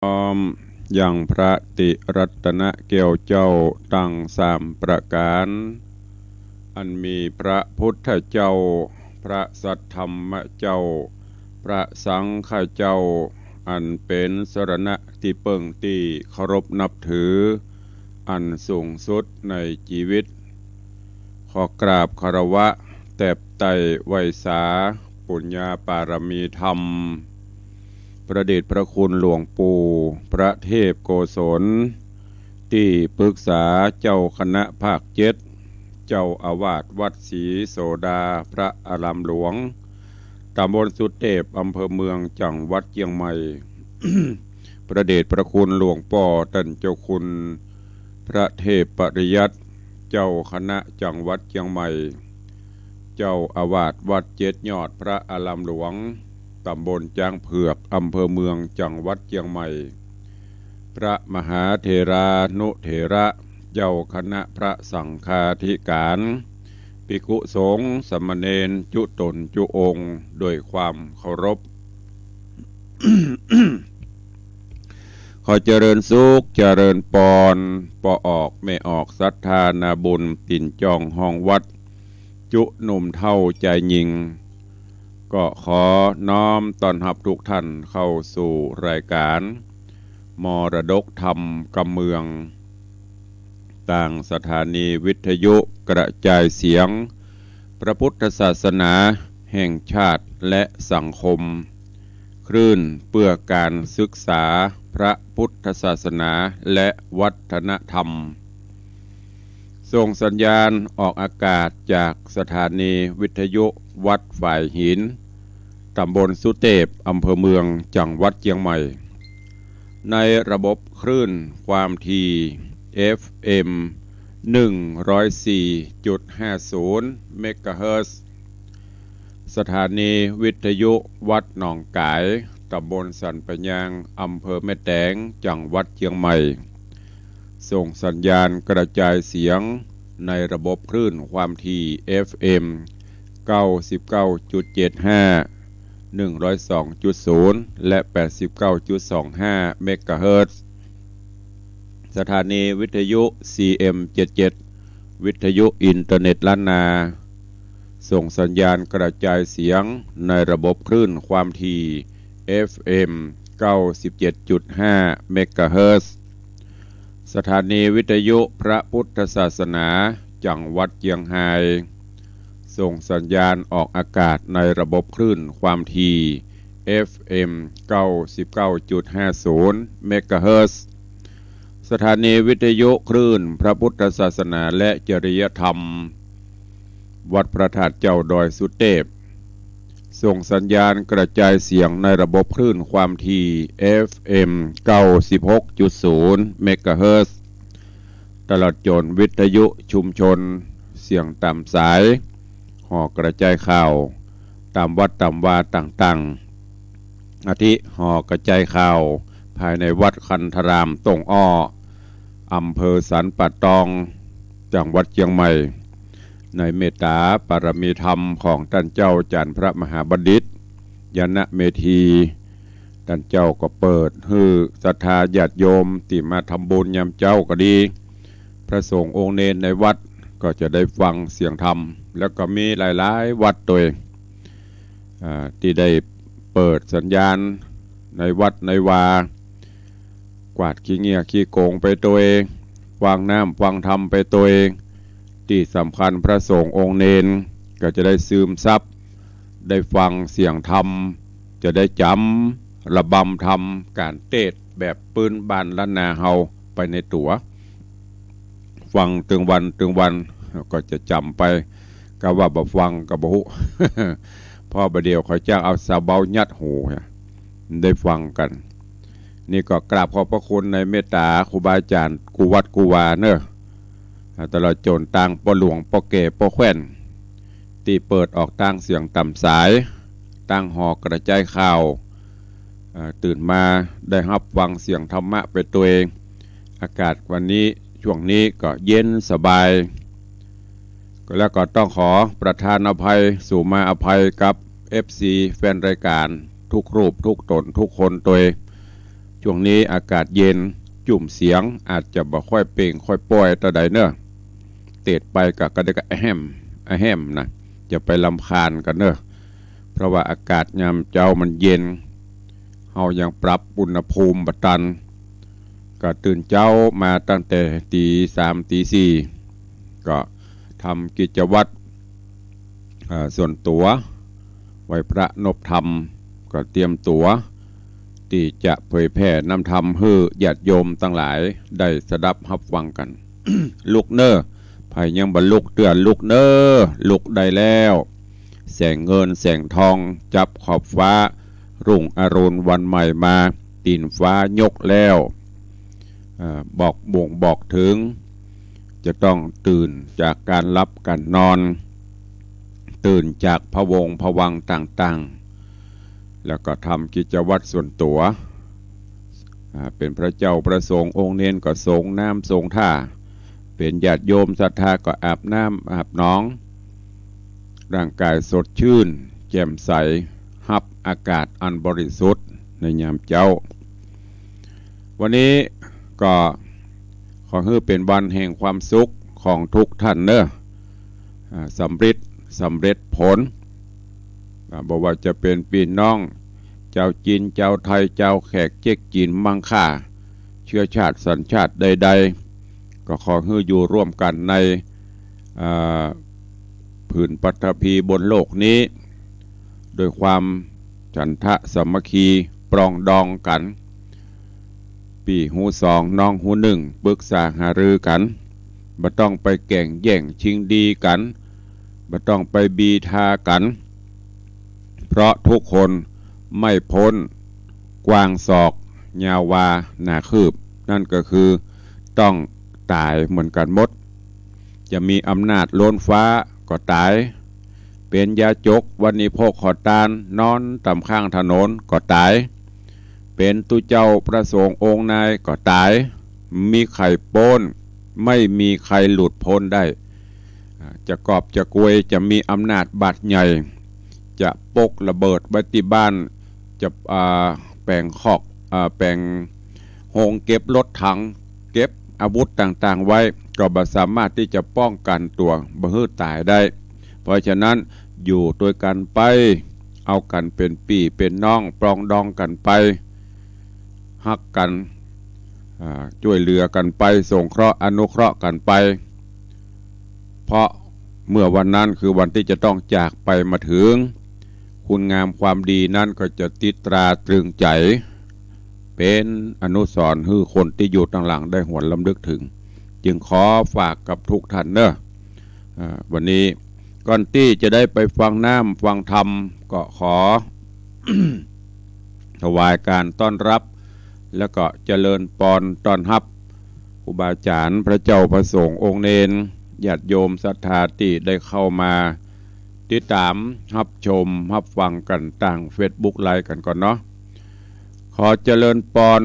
พร้อมอย่างพระติรัตนเกี่ยวเจ้าตั้งสามประการอันมีพระพุทธเจ้าพระสัทธรรมเจ้าพระสังฆเจ้าอันเป็นสรณะที่เปิ่งที่เคารพนับถืออันสูงสุดในชีวิตขอกราบคารวะแตบไต่ไวสาปุญญาปารมีธรรมพระเดชพระคุณหลวงปู่พระเทพโกศลที่ปรึกษาเจ้าคณะภาคเจ็ดเจ้าอาวาสวัดศรีโสดาพระอารามหลวงตำบลสุเทพอำเภอเมืองจังหวัดเชียงใหม่ พระเดชพระคุณหลวงป่อท่านเจ้าคุณพระเทพปริยัติเจ้าคณะจังหวัดเชียงใหม่เจ้าอาวาสวัดเจ็ดยอดพระอารามหลวงตำบลจางเผือกอำเภอเมืองจังหวัดเชียงใหม่พระมหาเถรานุเถระเจ้าคณะพระสังฆาธิการภิกษุสงฆ์สามเณรจุตนจุองค์โดยความเคารพ ขอเจริญสุขเจริญปอนปอออกไม่ออกศรัทธานาบุญติ่นจองห้องวัดจุหนุ่มเท่าใจยิงก็ขอน้อมต้อนรับทุกท่านเข้าสู่รายการมรดกธรรมกำเมืองต่างสถานีวิทยุกระจายเสียงพระพุทธศาสนาแห่งชาติและสังคมคลื่นเพื่อการศึกษาพระพุทธศาสนาและวัฒนธรรมส่งสัญญาณออกอากาศจากสถานีวิทยุวัดฝ่ายหินตำบลสุเทพอำเภอเมืองจังหวัดเชียงใหม่ในระบบคลื่นความถี่ FM 104.50 เมกะเฮิรตซ์สถานีวิทยุวัดหนองกายตำบลสันปะยางอำเภอแม่แตงจังหวัดเชียงใหม่ส่งสัญญาณกระจายเสียงในระบบคลื่นความถี่ FM 99.75 102.0 และ 89.25 เมกะเฮิรตซ์สถานีวิทยุ CM77 วิทยุอินเทอร์เน็ตล้านนาส่งสัญญาณกระจายเสียงในระบบคลื่นความถี่ FM 97.5 เมกะเฮิรตซ์สถานีวิทยุพระพุทธศาสนาจังหวัดเชียงรายส่งสัญญาณออกอากาศในระบบคลื่นความถี่ FM 99.50 เมกะเฮิรตซ์สถานีวิทยุคลื่นพระพุทธศาสนาและจริยธรรมวัดพระธาตุเจ้าดอยสุเทพส่งสัญญาณกระจายเสียงในระบบคลื่นความถี่ FM 96.0 เมกะเฮิรตซ์ตลอดจนวิทยุชุมชนเสียงตามสายห่อกระจายข่าวตามวัดตามวาต่างๆอาทิห่อกระจายข่าวภายในวัดคันธารามตงอ้ออำเภอสันป่าตองจังหวัดเชียงใหม่ในเมตตาปารมีธรรมของท่านเจ้าจันทร์พระมหาบัณฑิตยนะเมธีท่านเจ้าก็เปิดให้ศรัทธาญาติโยมที่มาทำบุญยามเจ้าก็ดีพระสงฆ์องค์เนรในวัดก็จะได้ฟังเสียงธรรมแล้วก็มีหลายๆวัดตัวเองที่ได้เปิดสัญญาณในวัดในวากวาดขี้เงี่ยขี้โกงไปตัวเองฟังน้ำฟังธรรมไปตัวเองที่สำคัญพระสงฆ์องค์เนรก็จะได้ซึมซับได้ฟังเสียงธรรมจะได้จำระบำธรรมการเทศแบบปืนบานล้านนาเฮาไปในตัวฟังตึงวันก็จะจำไปก็ว่าบ่ฟังก็บ่ฮู้ พอประเดี๋ยวเขาจ้างเอาซาเบายัดหูได้ฟังกันนี่ก็กราบขอบพระคุณในเมตตาครูบาอาจารย์กูวัดกูวาเนอะตลอดจนต่างปอหลวงปอเก๋ปอแขวนที่เปิดออกต่างเสียงต่ำสายต่างหอกระจายข่าวตื่นมาได้รับฟังเสียงธรรมะไปตัวเองอากาศวันนี้ช่วงนี้ก็เย็นสบายแล้วก็ต้องขอประทานอภัยสู่มาอภัยกับ FC แฟนรายการทุกรูปทุกตนทุกคนตัว ช่วงนี้อากาศเย็นจุ่มเสียงอาจจะบ่ค่อยเป่งค่อยปล่อยตะใดเนอะเตดไปก็ได้ก็แอมนะจะไปลำคาญกันเนอะเพราะว่าอากาศยามเจ้ามันเย็นเฮายังปรับอุณหภูมิบัตันก็ตื่นเจ้ามาตั้งแต่ตี3ตี4ก็ทำกิจวัตรส่วนตัวไหวพระนบธรรมก็เตรียมตัวที่จะเผยแผ่นำธรรมให้ญาติโยมทั้งหลายได้สดับรับฟังกัน ลุกเนอไผยังบรรลุเตือนลุกเนอลุกได้แล้วแสงเงินแสงทองจับขอบฟ้ารุ่งอรุณวันใหม่มาตีนฟ้ายกแล้วบอกบ่งบอกถึงจะต้องตื่นจากการหลับการนอนตื่นจากพะวงพะวังต่างๆแล้วก็ทำกิจวัตรส่วนตัวเป็นพระเจ้าประสงค์องค์เน้นก็สงน้ำสงท่าเป็นญาติโยมศรัทธาก็อาบน้ำอาบน้องร่างกายสดชื่นแจ่มใสรับอากาศอันบริสุทธิ์ในยามเจ้าวันนี้ก็ขอให้เป็นวันแห่งความสุขของทุกท่านเนอะสำเร็จผลบอกว่าจะเป็นพี่น้องเจ้าจีนเจ้าไทยเจ้าแขกเจ๊กจีนมังค่าเชื้อชาติสัญชาติใดๆก็ขอให้อยู่ร่วมกันในผืนปฐพีบนโลกนี้โดยความฉันทะสามัคคีปรองดองกันปีหูสองน้องหูหนึ่งปรึกษาหารือกันบ่ต้องไปแก่งแย่งชิงดีกันบ่ต้องไปบีทากันเพราะทุกคนไม่พ้นกว้างศอกยาววาหนาคืบนั่นก็คือต้องตายเหมือนกันหมดจะมีอำนาจล้นฟ้าก็ตายเป็นยาจกวันนี้พกขอตานนอนต่ำข้างถนนก็ตายเป็นตุเจ้าประสงค์องค์นายก็ตายมีไข่โป้นไม่มีใครหลุดพ้นได้จะกอบจะกวยจะมีอำนาจบาดใหญ่จะปกระเบิดไว้ที่บ้านจะแปลงคอกแปลงโฮงเก็บรถถังเก็บอาวุธต่างๆไว้ก็บ่สามารถที่จะป้องกันตัวบ่ให้ตายได้เพราะฉะนั้นอยู่ด้วยกันไปเอากันเป็นพี่เป็นน้องปรองดองกันไปฮักกันช่วยเหลือกันไปสงเคราะห์อนุเคราะห์กันไปเพราะเมื่อวันนั้นคือวันที่จะต้องจากไปมาถึงคุณงามความดีนั้นก็จะติดตราตรึงใจเป็นอนุสรณ์ให้คนที่อยู่ต่างหลังได้หวนลำลึกถึงจึงขอฝากกับทุกท่านเนอะวันนี้ก่อนที่จะได้ไปฟังน้ำฟังธรรมก็ขอ ถวายการต้อนรับแล้วก็เจริญปอนต้อนรับครูบาอาจารย์พระเจ้าพระสงฆ์องค์เนรญาติโยมศรัทธาที่ได้เข้ามาติดตามรับชมรับฟังกันต่าง Facebook ไลฟ์กันก่อนเนาะขอเจริญปอน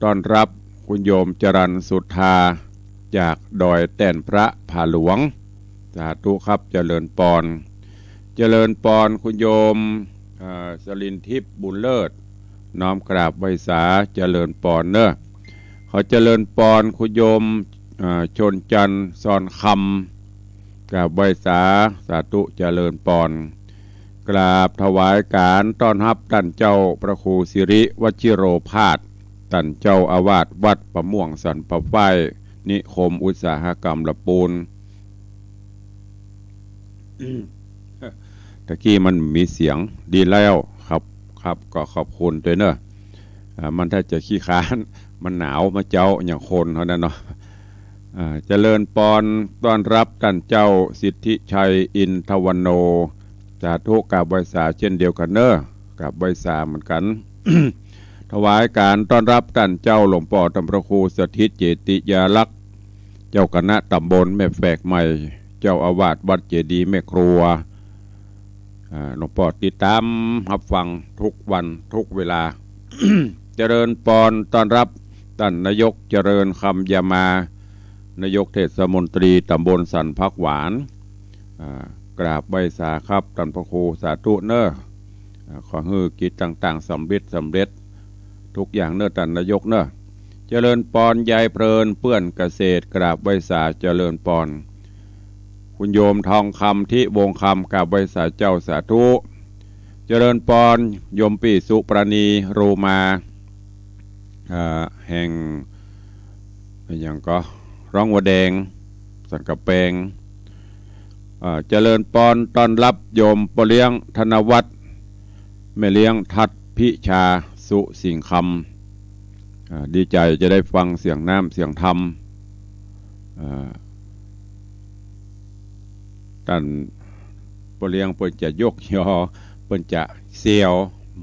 ต้อนรับคุณโยมจรัญสุทธาจากดอยแต้นพระผาหลวงสาธุครับเจริญปอนคุณโยมสลินทิพย์บุญเลิศน้อมกราบไหว้สาเจริญปอนเนอะขอเจริญปอนคุณโยมชนจันทร์ซอนคำกราบไหว้สาสาธุเจริญปอนกราบถวายการต้อนรับท่านเจ้าพระครูสิริวชิโรภาสท่านเจ้าอาวาสวัดประม่วงสันปะไฟนิคมอุตสาหกรรมละปูน ตะกี้มันมีเสียงดีแล้วครับก็ขอบคุณด้วยเนอะมันถ้าจะขี้ค้านมันหนาวมาเจ้าอย่างคนเท่านั้นเนาะเจริญปอนต้อนรับท่านเจ้าสิทธิชัยอินทวันโนสาธุกับไวสาเช่นเดียวกันเนอะกับไวสาเหมือนกัน ถวายการต้อนรับท่านเจ้าหลวงพ่อธรรมพระครูสถิตเจติยาลักษณ์เจ้าคณะตำบลแม่แฝกใหม่เจ้าอาวาสวัดเจดีย์แม่ครัวหลวงพ่อติดตามรับฟังทุกวันทุกเวลา เจริญปอนต้อนรับท่านนายกเจริญคำยามานายกเทศมนตรีตำบลสันพักหวานกราบใบสาครับท่านพระครูสาธุเนอขอให้กิจต่างๆสำเร็จ ทุกอย่างเนื้อตันนายกเนื้อเจริญปอนยายเพลินเปื้อนเกษตรกราบไวสาเจริญปอนคุณโยมทองคำที่วงคำกราบไวสาเจ้าสาธุเจริญปอนโยมปีสุปราณีรูมาแห่งอย่างก็ร้องวัวแดงสังกะแปงเจริญปอนต้อนรับโยมปเลี้ยงธนวัฒน์แม่เลี้ยงทัดพิชาสุสิงคำดีใจจะได้ฟังเสียงน้ำเสียงธรรมท่านปเลี้ยงเปิ้นจะยกยอเปิ้นจะเซียว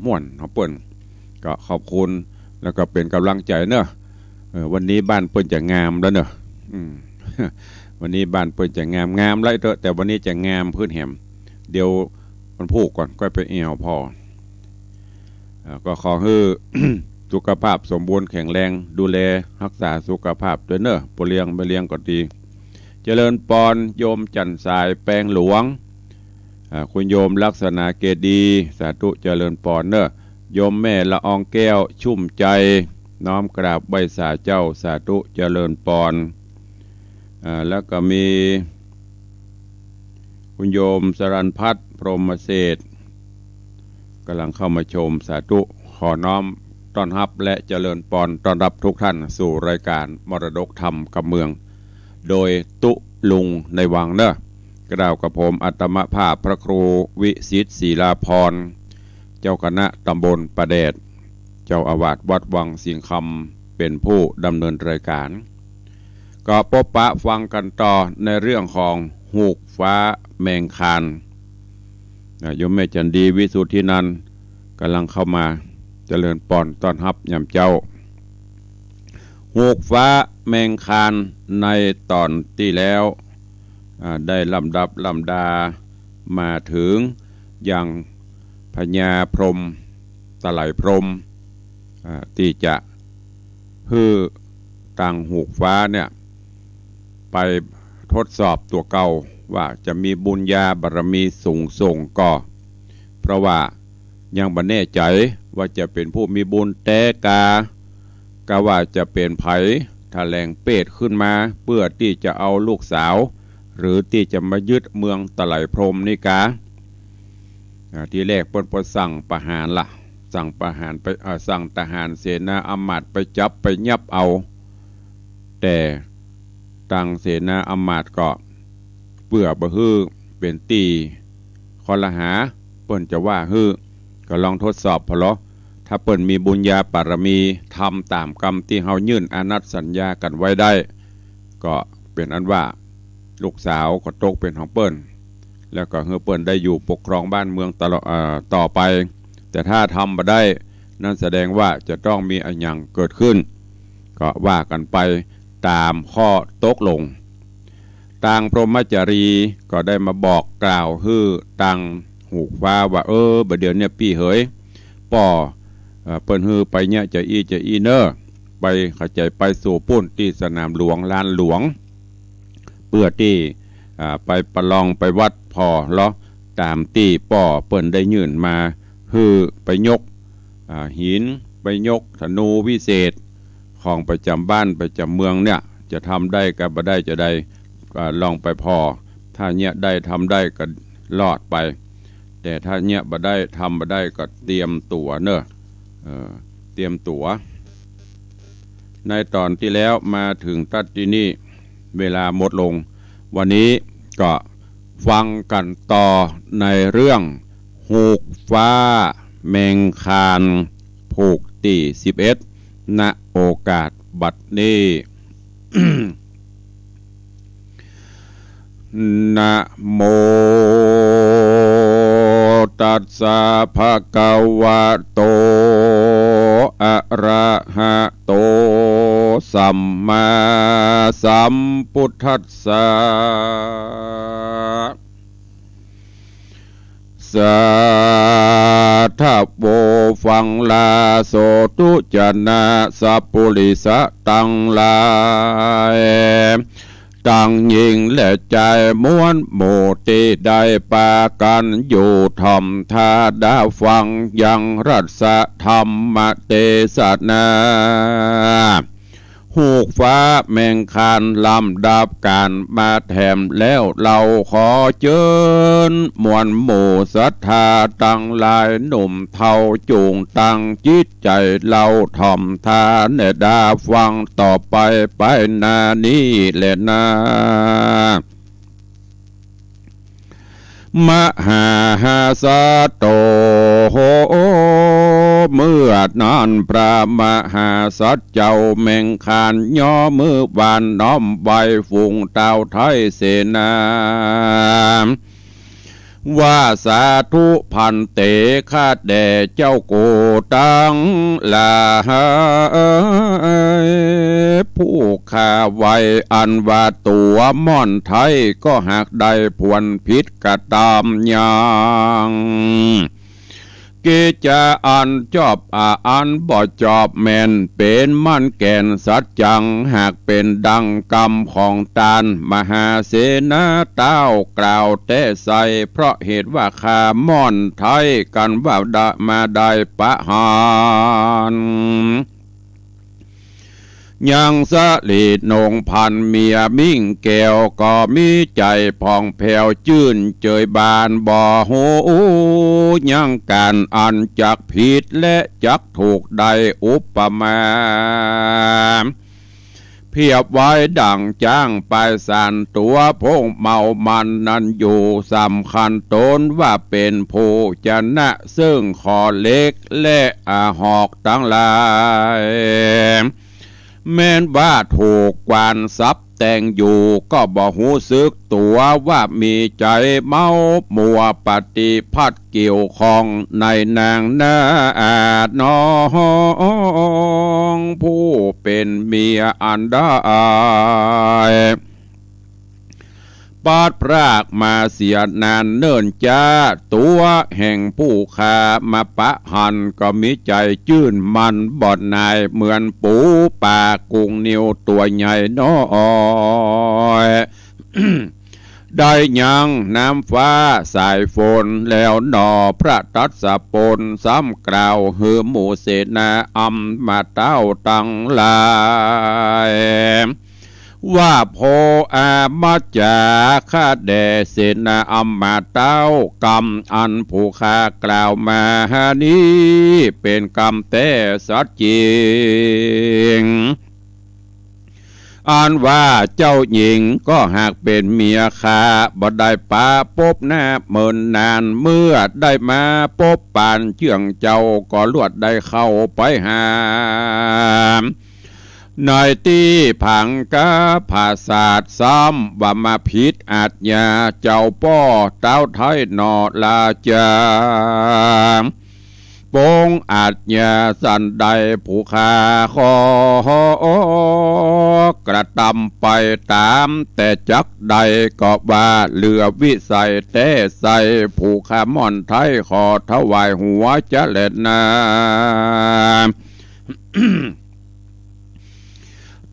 ม่วนเขาเปิ้นก็ขอบคุณแล้วก็เป็นกำลังใจเนอะวันนี้บ้านเปิ้นจะงามแล้วเนอะวันนี้บ้านเปิ้นจะงามแล้วเถอะแต่วันนี้จะงามพื้นแหมเดี๋ยวมันพูกก่อนก็ไปเอวพอก็ขอให้ สุขภาพสมบูรณ์แข็งแรงดูแลรักษาสุขภาพด้วยเนอะปเลี้ยงไม่เลี้ยงก็ดีเจริญปอนโยมจันสายแปลงหลวงคุณโยมลักษณะเกดีสาธุเจริญปอนเนอะโยมแม่ละอองแก้วชุ่มใจน้อมกราบใบสาเจ้าสาธุเจริญปอนแล้วก็มีคุณโยมสรัญพัฒน์พรหมเศรษฐ์กำลังเข้ามาชมสาธุขอน้อมต้อนรับและเจริญปอนต้อนรับทุกท่านสู่รายการมรดกธรรมกับเมืองโดยตุลุงในวังเนอะกล่าวกับผมอัตมภาพพระครูวิสิตศิลาพรเจ้าคณะตำบลประแดดเจ้าอาวาสวัดวังสิงคำเป็นผู้ดำเนินรายการก็พบปะฟังกันต่อในเรื่องของหูกฟ้าแมงคานโยมแม่จันดีวิสุทธินันท์กำลังเข้ามาเจริญปอนต้อนรับยามเจ้าหูกฟ้าแมงคานในตอนที่แล้วได้ลำดับลำดามาถึงอย่างพญาพรหมตะไหลพรหมที่จะฮือต่างหูกฟ้าเนี่ยไปทดสอบตัวเก่าว่าจะมีบุญญาบารมีสูงส่งก็เพราะว่ายังบ่แน่ใจว่าจะเป็นผู้มีบุญแต่กะว่าจะเป็นไผแถลงเปตขึ้นมาเพื่อที่จะเอาลูกสาวหรือที่จะมายึดเมืองตะไหลพรหมนี่กาที่แรกเปิ้นสั่งประหารละสั่งประหารไปสั่งทหารเสนาอำมาตย์ไปจับไปยับเอาแต่ตังเสนาอำมาตย์ก็เปื่อบ่ฮื้อเป็นตีคอละหาเปิ้นจะว่าฮื้อก็ลองทดสอบพอเหรอถ้าเปิ้นมีบุญญาบารมีทำตามกรรมที่เฮายื่นอนัตสัญญากันไว้ได้ก็เป็นอันว่าลูกสาวก็ตกเป็นของเปิ้นแล้วก็เฮาเปิ้นได้อยู่ปกครองบ้านเมืองตลอดต่อไปแต่ถ้าทำบ่ได้นั่นแสดงว่าจะต้องมีอันยังเกิดขึ้นก็ว่ากันไปตามข้อตกลงต่างพรหมจารีก็ได้มาบอกกล่าวฮื้อตังหูกฟ้าว่าบัดเดี๋ยวเนี่ยพี่เหยป่อเปิ้นฮื้อไปเนี่ยจะอีเนอไปเข้าใจไปสู่ปุ้นที่สนามหลวงลานหลวงเพื่อที่ไปประลองไปวัดพอเลาะตามที่ป่อเปิ้นได้ยื่นมาฮื้อไปยกหินไปยกธนูวิเศษของประจำบ้านประจำเมืองเนี่ยจะทำได้กับบ่ได้จะได้ลองไปพอถ้าเนี่ยได้ทำได้ก็รอดไปแต่ถ้าเนี่ยบ่ได้ทำบ่ได้ก็เตรียมตัวเนอะเตรียมตัวในตอนที่แล้วมาถึงตัดที่นี่เวลาหมดลงวันนี้ก็ฟังกันต่อในเรื่องหูกฟ้าแมงคานผูกที่11ณโอกาสบัดนี้ นะโมตัสสะภะคะวะโตอะระหะโตสัมมาสัมพุทธัสสะสาธุโวฟังลาโสตุจนะสัพพุริสะตังลาย ต่างหญิงและใจม้วนหมู่ตีได้ปากันอยู่ทอมทาดาฟังยังรัศธรรมเทศนาหูกฟ้าแมงคานลำดับการมาแถมแล้วเราขอเชิญมวลหมู่ศรัทธาตั้งหลายหนุ่มเทาจูงตั้งจิตใจเราถ่อมทาเนดาฟังต่อไปไปนานี้แหละนะมหาสะโตโหเมื่อนั้นพระมหาสัจเจ้าแมงคานย่อมือบานน้อมใบฝูงเต่าไทยเสนาว่าสาธุพันเตข้าแด่เจ้าโกตังลาผู้ข้าไว้อันว่าตัวม่อนไทยก็หากได้ผวนพิษกะตามยังกิจอันจอบอันบ่จอบแม่นเป็นมั่นแก่นสัจจังหากเป็นดังกรรมของตานมหาเสนาเต้ากล่าวแต่ใส่เพราะเหตุว่าข้าม่อนไทยกันว่ามาได้ปะหารยังสะลีดนงพันเมียมิ่งแก้วก็มีใจผ่องแผ้วจื่นเจยบานบ่โหยังการอันจักผิดและจักถูกใดอุปมาเพียบไว้ดังจ้างไปสานตัวพงเมามันนั้นอยู่สำคัญตนว่าเป็นผู้ชนะซึ่งขอเล็กและหอกทั้งหลายแม้นว่าถูกกวานซับแต่งอยู่ก็บ่หูซึกตัวว่ามีใจเมามัวปฏิพัทธ์เกี่ยวข้องในนางนาอาจน้องผู้เป็นเมียอันได้ปาดพรากมาเสียนานเนิ่นจ้าตัวแห่งผู้ค้ามาปะหันก็มีใจจื่นมันบอดนายเหมือนปูป่ากุ้งนิ้วตัวใหญ่น้อย ได้ยังน้ำฟ้าสายฝนแล้วหนอพระตัสสะปนซ้ำกล่าวหือหมู่เสนาอัมมาเต้าตั้งหลายว่าโพอามาจาข้าแด่เสนาอัมมาเต้ากรรมอันผู้ข้ากล่าวมานี้เป็นกรรมแต่สัจจริงอันว่าเจ้าหญิงก็หากเป็นเมียข้าบ่ได้ปาพบหน้าเมินนานเมื่อได้มาพบปานเชื่องเจ้าก็ลวดได้เข้าไปหาหน่อยตีผังกาภาษาดซ้ำว่ามาผิดอาจยาเจ้าป้อเต้าไทยนอลาจาปงอาจยาสันใดผู้ข้าขอกระทำไปตามแต่จักใดก็ว่าเหลือวิสัยแต่ใส่ผู้ข้าม่อนไทยขอถวายหัวจะเล็ดนา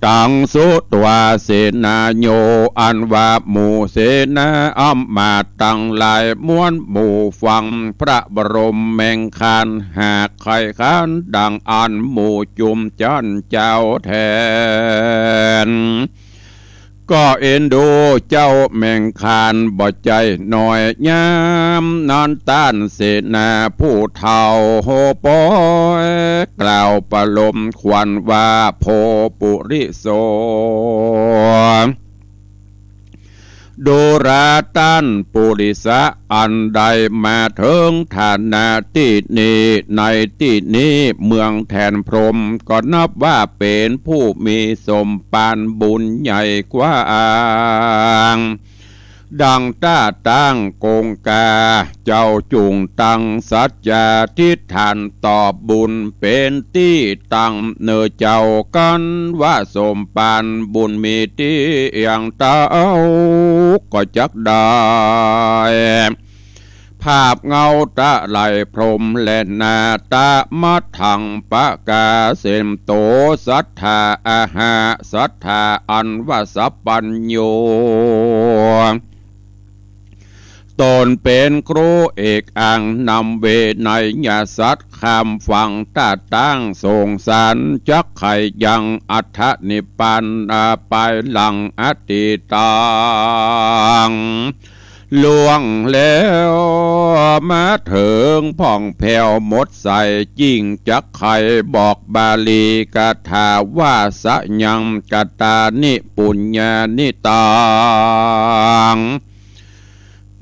ตังสุตวาเสนาโยอันว่าหมู่เสนาอัมมาตั้งหลายม้วนหมู่ฟังพระบรมแมงคานหากใครค้านดังอันหมู่จุมจันเจ้าแทนก็เอ็นดูเจ้าแมงคานบ่ใจหน่อยยามนอนต้านเสนาผู้เฒ่าโหปอยกล่าวประลมควันว่าโพปุริโสดูราตันปุริสะอันใดมาถึงฐานาที่นี้ในที่นี้เมืองแทนพรหมก็นับว่าเป็นผู้มีสมปานบุญใหญ่กว่าดังต้าตั้งโกงกาเจ้าจุงตั้งสัจจาทิฏฐานตอบบุญเป็นที่ตั้งเนื้อเจ้ากันว่าสมปานบุญมีที่อย่างเต้าก็จักได้พ ภาพเงาตะไหลพรมและนาตะมัดถังปะกาเสมโตสัทธาอาหาสัทธาอันวสัพปัญโยตนเป็นครูเอกอังนำเวไนยสัตคำฟังตาตั้งทรงสารจักไขยังอัฏฐนิพพานไปหลังอติตังล่วงแล้วมาถึงพ่องแผ่วหมดใส่ยิ่งจักไขบอกบาลีกถาว่าสยังกตานิปุญญานิตัง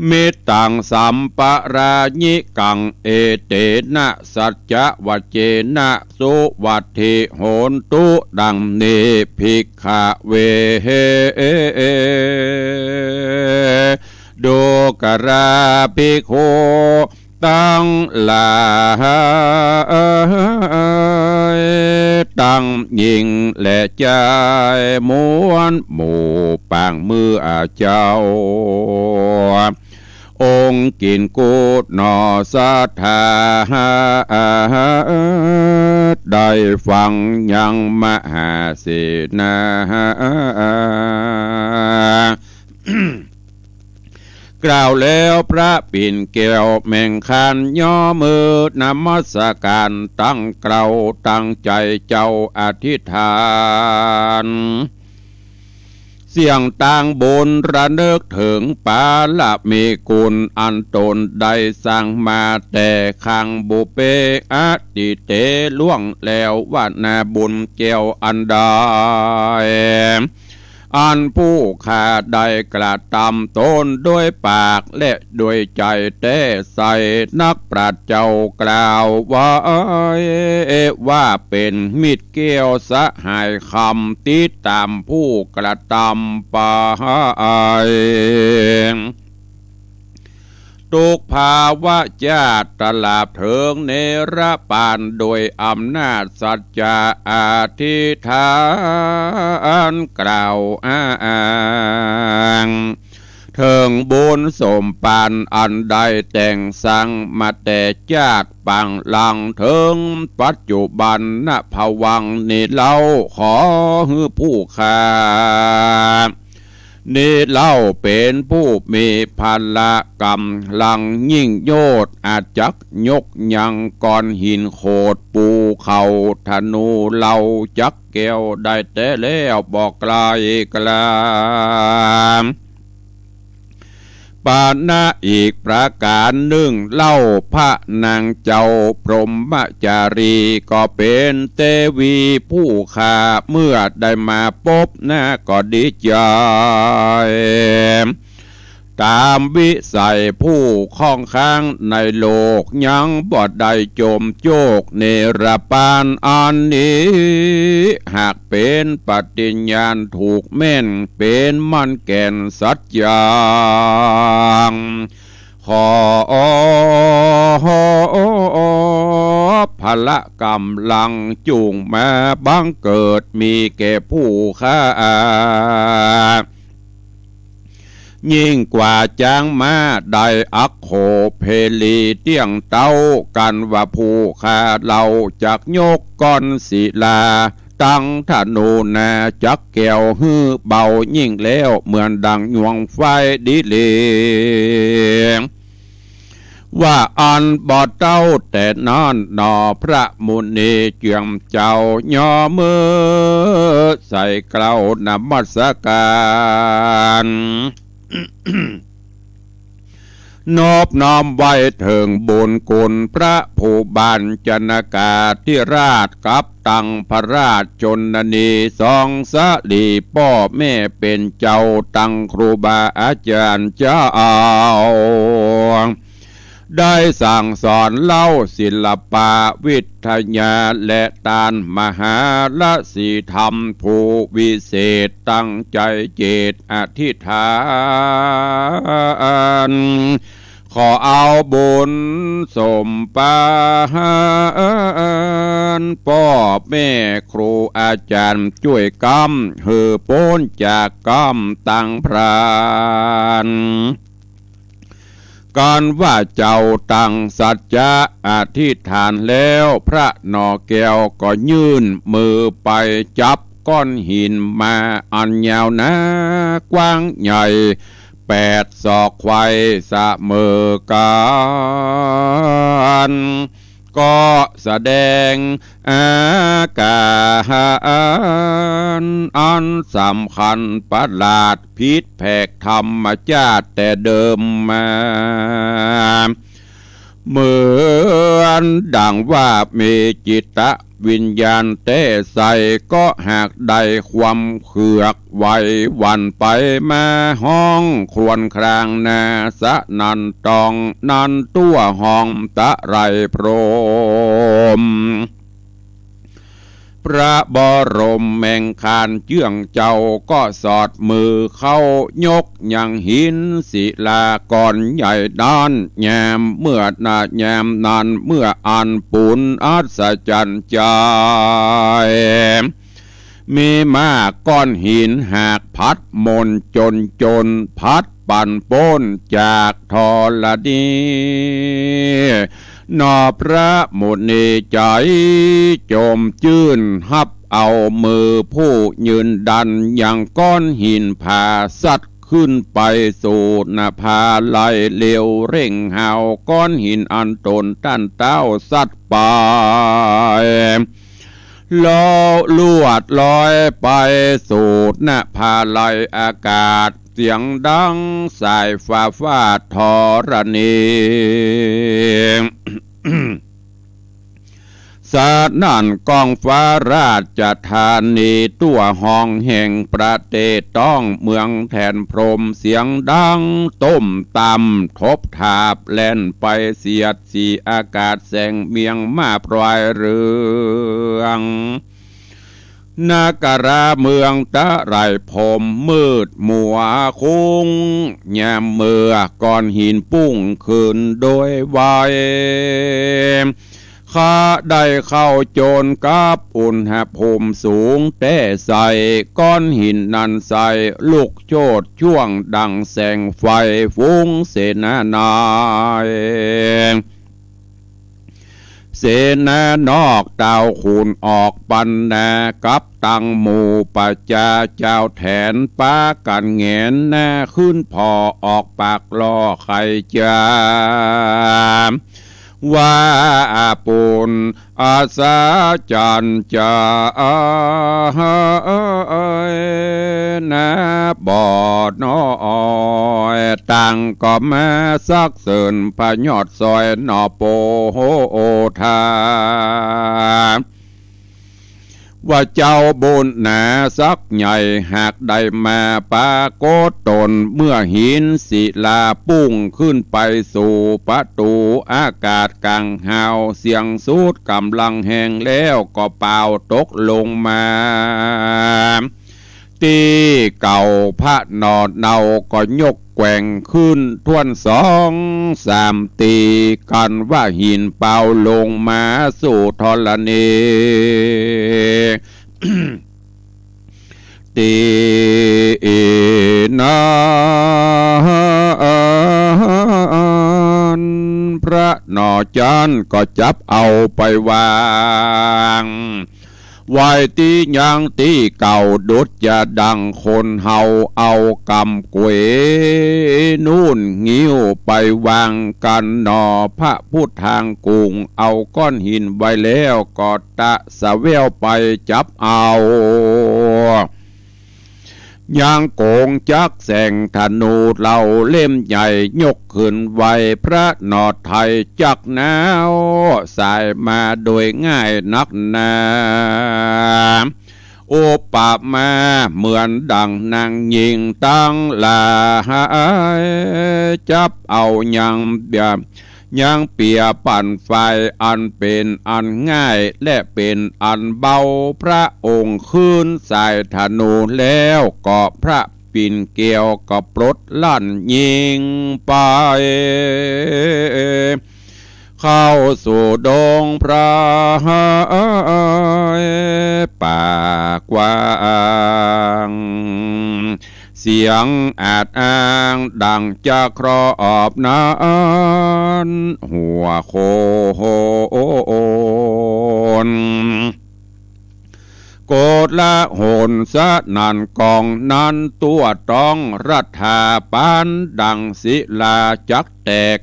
มิตังสัมปราญิกังเอเตนะสัจจะวัจเจนะสุวัตถิโหนตุดังเนภิกขเวดูกราภิกขุตั้งหลายตั้งยิงและใจม้วนหมู่ปางมือเจ้าองค์กินกูดนอสัทธาได้ฟังยังมหาเสนา กล่าวแล้วพระปิ่นแก้วแม่งคันย่อมือนมัสการตั้งเกลาตั้งใจเจ้าอธิษฐานเสียงต่างบนระเนิกถึงปาละมีกุลอันตนได้สร้างมาแต่ขังบุเปอติเตล่วงแล้วว่านาบุญเกี่ยวอันใดอันผู้ขาได้กระทำตนด้วยปากและด้วยใจแต่ใส่นักปราชญ์เจ้ากล่าวว่าเป็นมิตรเกี่ยวสหายคำติดตามผู้กระทำไปทุกภาวะญาติตลาบเถิงเนรปานโดยอำนาจสัจจะอธิษฐานกล่าวอ้างเถิงบุญสมปานอันใดแต่งสั่งมาแต่จากปังหลังเถิงปัจจุบันณภวังนี่เล่าขอฮือผู้ขานี่เล่าเป็นผู้มีพละกำลังยิ่งโยดอาจจักยกยังก้อนหินโขดปูเขาธนูเล่าจักแก้วได้แต่แล้วบอกไกลกลามปานะอีกประการหนึ่งเล่าพระนางเจ้าพรหมจารีก็เป็นเทวีผู้ขาเมื่อได้มาพบหน้าก็ดีใจตามวิสัยผู้ข้องค้างในโลกยังบ่ได้จมโจกเนรปานอันนี้หากเป็นปฏิญญาณถูกแม่นเป็นมันแก่นสัจจาขอพละกำลังจูงมาบังเกิดมีแก่ผู้ข้ายิ่งกว่าจางมาได้อักโขเพลีเตี้ยงเต้ากันว่าผู้ข้าเราจักยกก้อนศิลาตั้งธนูนาจักแก้วฮือเบายิ่งแล้วเหมือนดังยวงไฟดิเลว่าอันบ่เต้าแต่นอนนอพระมุนีเจียมเจ้าย่อมือใส่เกล้านมัสการนอบน้อมไว้ถึงบุญคุณพระผู้บัญชนากาธิราชกับตังพระราชชนนีสองสลีพ่อแม่เป็นเจ้าตังครูบาอาจารย์เจ้าได้สั่งสอนเล่าศิลปะวิทยาและตานมหาลสีธรรมผู้วิเศษตั้งใจเจตอธิษฐานขอเอาบุญสมปานพ่อแม่ครูอาจารย์ช่วยกำหือพ้นจากกำตั้งพราน การว่าเจ้าตั้งสัจจะอธิษฐานแล้วพระนอแก้วก็ยื่นมือไปจับก้อนหินมาอันยาวนากว้างใหญ่8 ศอกไขว้เสมอกันก็แสดงอาการอันสำคัญประหลาดพิษแผกธรรมชาติแต่เดิมมาเหมือนดังว่ามีจิตวิญญาณเต้ใส่ก็หากได้ความเขือกไหววันไปมาห้องควรครางนาสะนันตองนันตัวห้องตะไรโพรมพระบรมแมงคานเจื่องเจ้าก็สอดมือเข้ายกอย่างหินศิลาก่อนใหญ่ด้านแยมเมื่อนาแยมนานเมื่ออันปุนอัศจรรย์ใจมีมากก้อนหินหากพัดมนจนพัดปั่นป้นจากธรณีนอพระมุนีใจโจมจื่นฮับเอามือผู้ยืนดันอย่างก้อนหินผ่าสัตว์ขึ้นไปสู่นภาไหลเลี้ยวเร่งหาวก้อนหินอันตนต้านเต้าสัตว์ไปลลวดลอยไปสู่นภาไหลอากาศเสียงดังสายฟ้าฟาดธรณี สานั่นกองฟ้าราชธานีตัวห้องแห่งประเทศต้องเมืองแทนพรมเสียงดังต้มตำทบทาบแล่นไปเสียดสีอากาศแสงเมียงมาปลายเรืองนาการาเมืองตะไรพรมมืดมัวคุ้งแยมเมื่อก้อนหินปุ้งขึ้นโดยไวข้าได้เข้าโจรกับอุณหภูมิสูงแต่ใส่ก้อนหินนั้นใส่ลูกโชดช่วงดังแสงไฟฟุ้งเสนานายเสนานอกดาวคูณออกปันนากับตังหมู่ปัจจาเจ้าแทนป้ากันเงนหน้าขึ้นพอออกปากล่อไข่จามว่าปุณอาสาจันจานาบอดน้อยตังก็มาสักเสินพยอดซอยนอโปโอทาว่าเจ้าบุญหนาสักใหญ่หากได้มาปาโกตนเมื่อหินศิลาปุ้งขึ้นไปสู่ประตูอากาศกลางหาวเสียงสูดกำลังแห้งแล้วก็เป่าตกลงมาตีเก่าพระนอดเนาก็ยกแกว่งขึ้นทวน2-3 ตีกันว่าหินเป่าลงมาสู่ธรณี ตีนานพระนอจันก็จับเอาไปวางไว้ตียังตีเก่าดุดจะดังคนเฮาเอากำเกวนู่นงิ้วไปวางกันนอพระพุทธทางกุงเอาก้อนหินไว้แล้วก็ตะสะเววไปจับเอายางโกงจักแสงธนูเหล่าเล่มใหญ่ยกขึ้นไว้พระนอไทยจักหนาวสายมาโดยง่ายนักหนาโอปะมาเหมือนดังนางยิงตั้งลาจับเอายังเปียปั่นไฟอันเป็นอันง่ายและเป็นอันเบาพระองค์ขึ้นสายธนูแล้วก็พระปิ่นเกลียวก็ปลดลั่นยิงไปเข้าสู่ดงพระป่ากว้าง เสียงอาจอ้างดังจะครอบนานหัวโคโหโอนโกดละโหนสะนันกองนั้นตัวต้องรัฐาปานดังศิลาจักแตก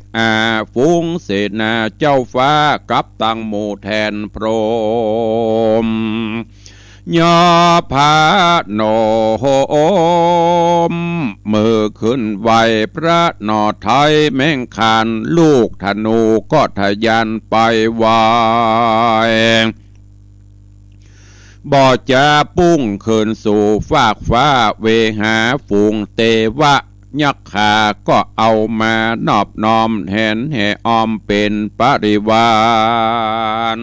ฟุ้งเสนาเจ้าฟ้ากับตังหมู่แทนพรหมยอผาโนโอมมือขึ้นไหวพระนอไทยแม่งคานลูกธนูก็ทะยานไปวายบ่จะปุ้งขึ้นสู่ฟากฟ้าเวหาฝูงเตวะยักษ์ขาก็เอามานอบน้อมแหนแห่ออมเป็นปริวาร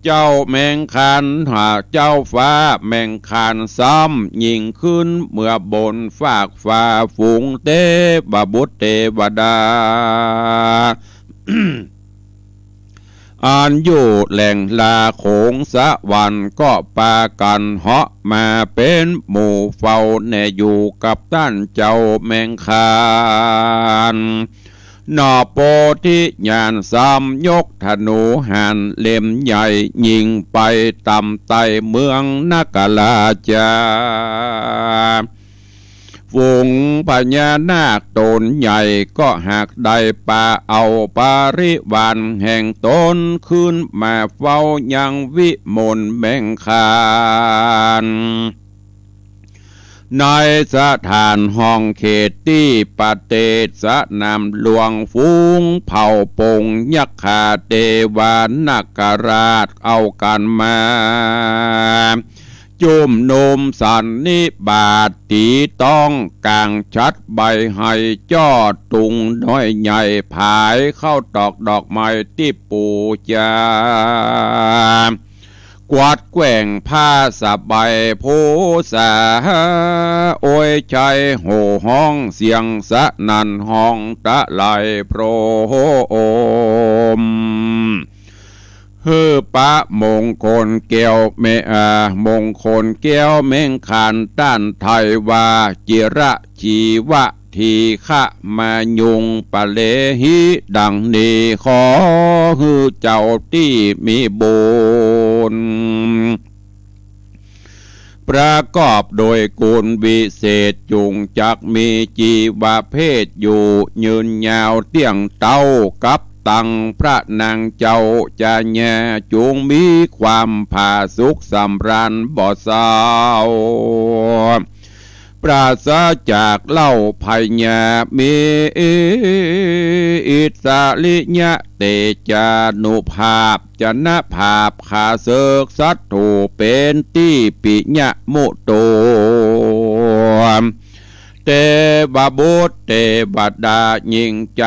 เจ้าแมงคันหาเจ้าฟ้าแมงคันซ้ำยิ่งขึ้นเมื่อบนฟากฟ้าฝูงเทวบุตรเทวดา อันอยู่แหล่งลาโขงสะวันก็ปากันเหาะมาเป็นหมู่เฝ้าแน่อยู่กับท่านเจ้าแมงคานนอโปธิญาณซ้ำยกธนูหันเล่มใหญ่ยิงไปต่ำไต่เมืองนาคราชาฝูงพญานาคตนใหญ่ก็หากได้ปาเอาปาริวารแห่งตนขึ้นมาเฝ้ายังวิมลแบ่งคานในสถานห้องเขตที่ปเตสะนำหลวงฟูงเผ่าปงยักขาเทวานาคราชเอากันมาจุ่มนมสันนิบาตตีต้องกางชัดใบให้จอดตุงน้อยใหญ่ผายเข้าตอกดอกไม้ที่ปูจากวาดแกว่งผ้าสบายโพสาโอยใจโห่ห้องเสียงสะนันห้องตะไลโพรมปะมงคลเกียวเมมงคลเกียวเม่งขันต้านไทยว่าจิระชีวะทีฆะมายุงปะเลหิดังนี้ขอฮือเจ้าที่มีบุญประกอบโดยกุลวิเศษจุงจักมีจีวะเพศอยู่ยืนยาวเตี้ยงเต้ากับตังพระนางเจ้าจะแย่จุงมีความผาสุขสำราญบ่เศร้าปราศจากเล่าภัยญามีอิสริยะเตจานุภาพจนะภาพขาเสกสัตถุเป็นที่ปิญะมุตโตเทวบุตรเทวดายิ่งใจ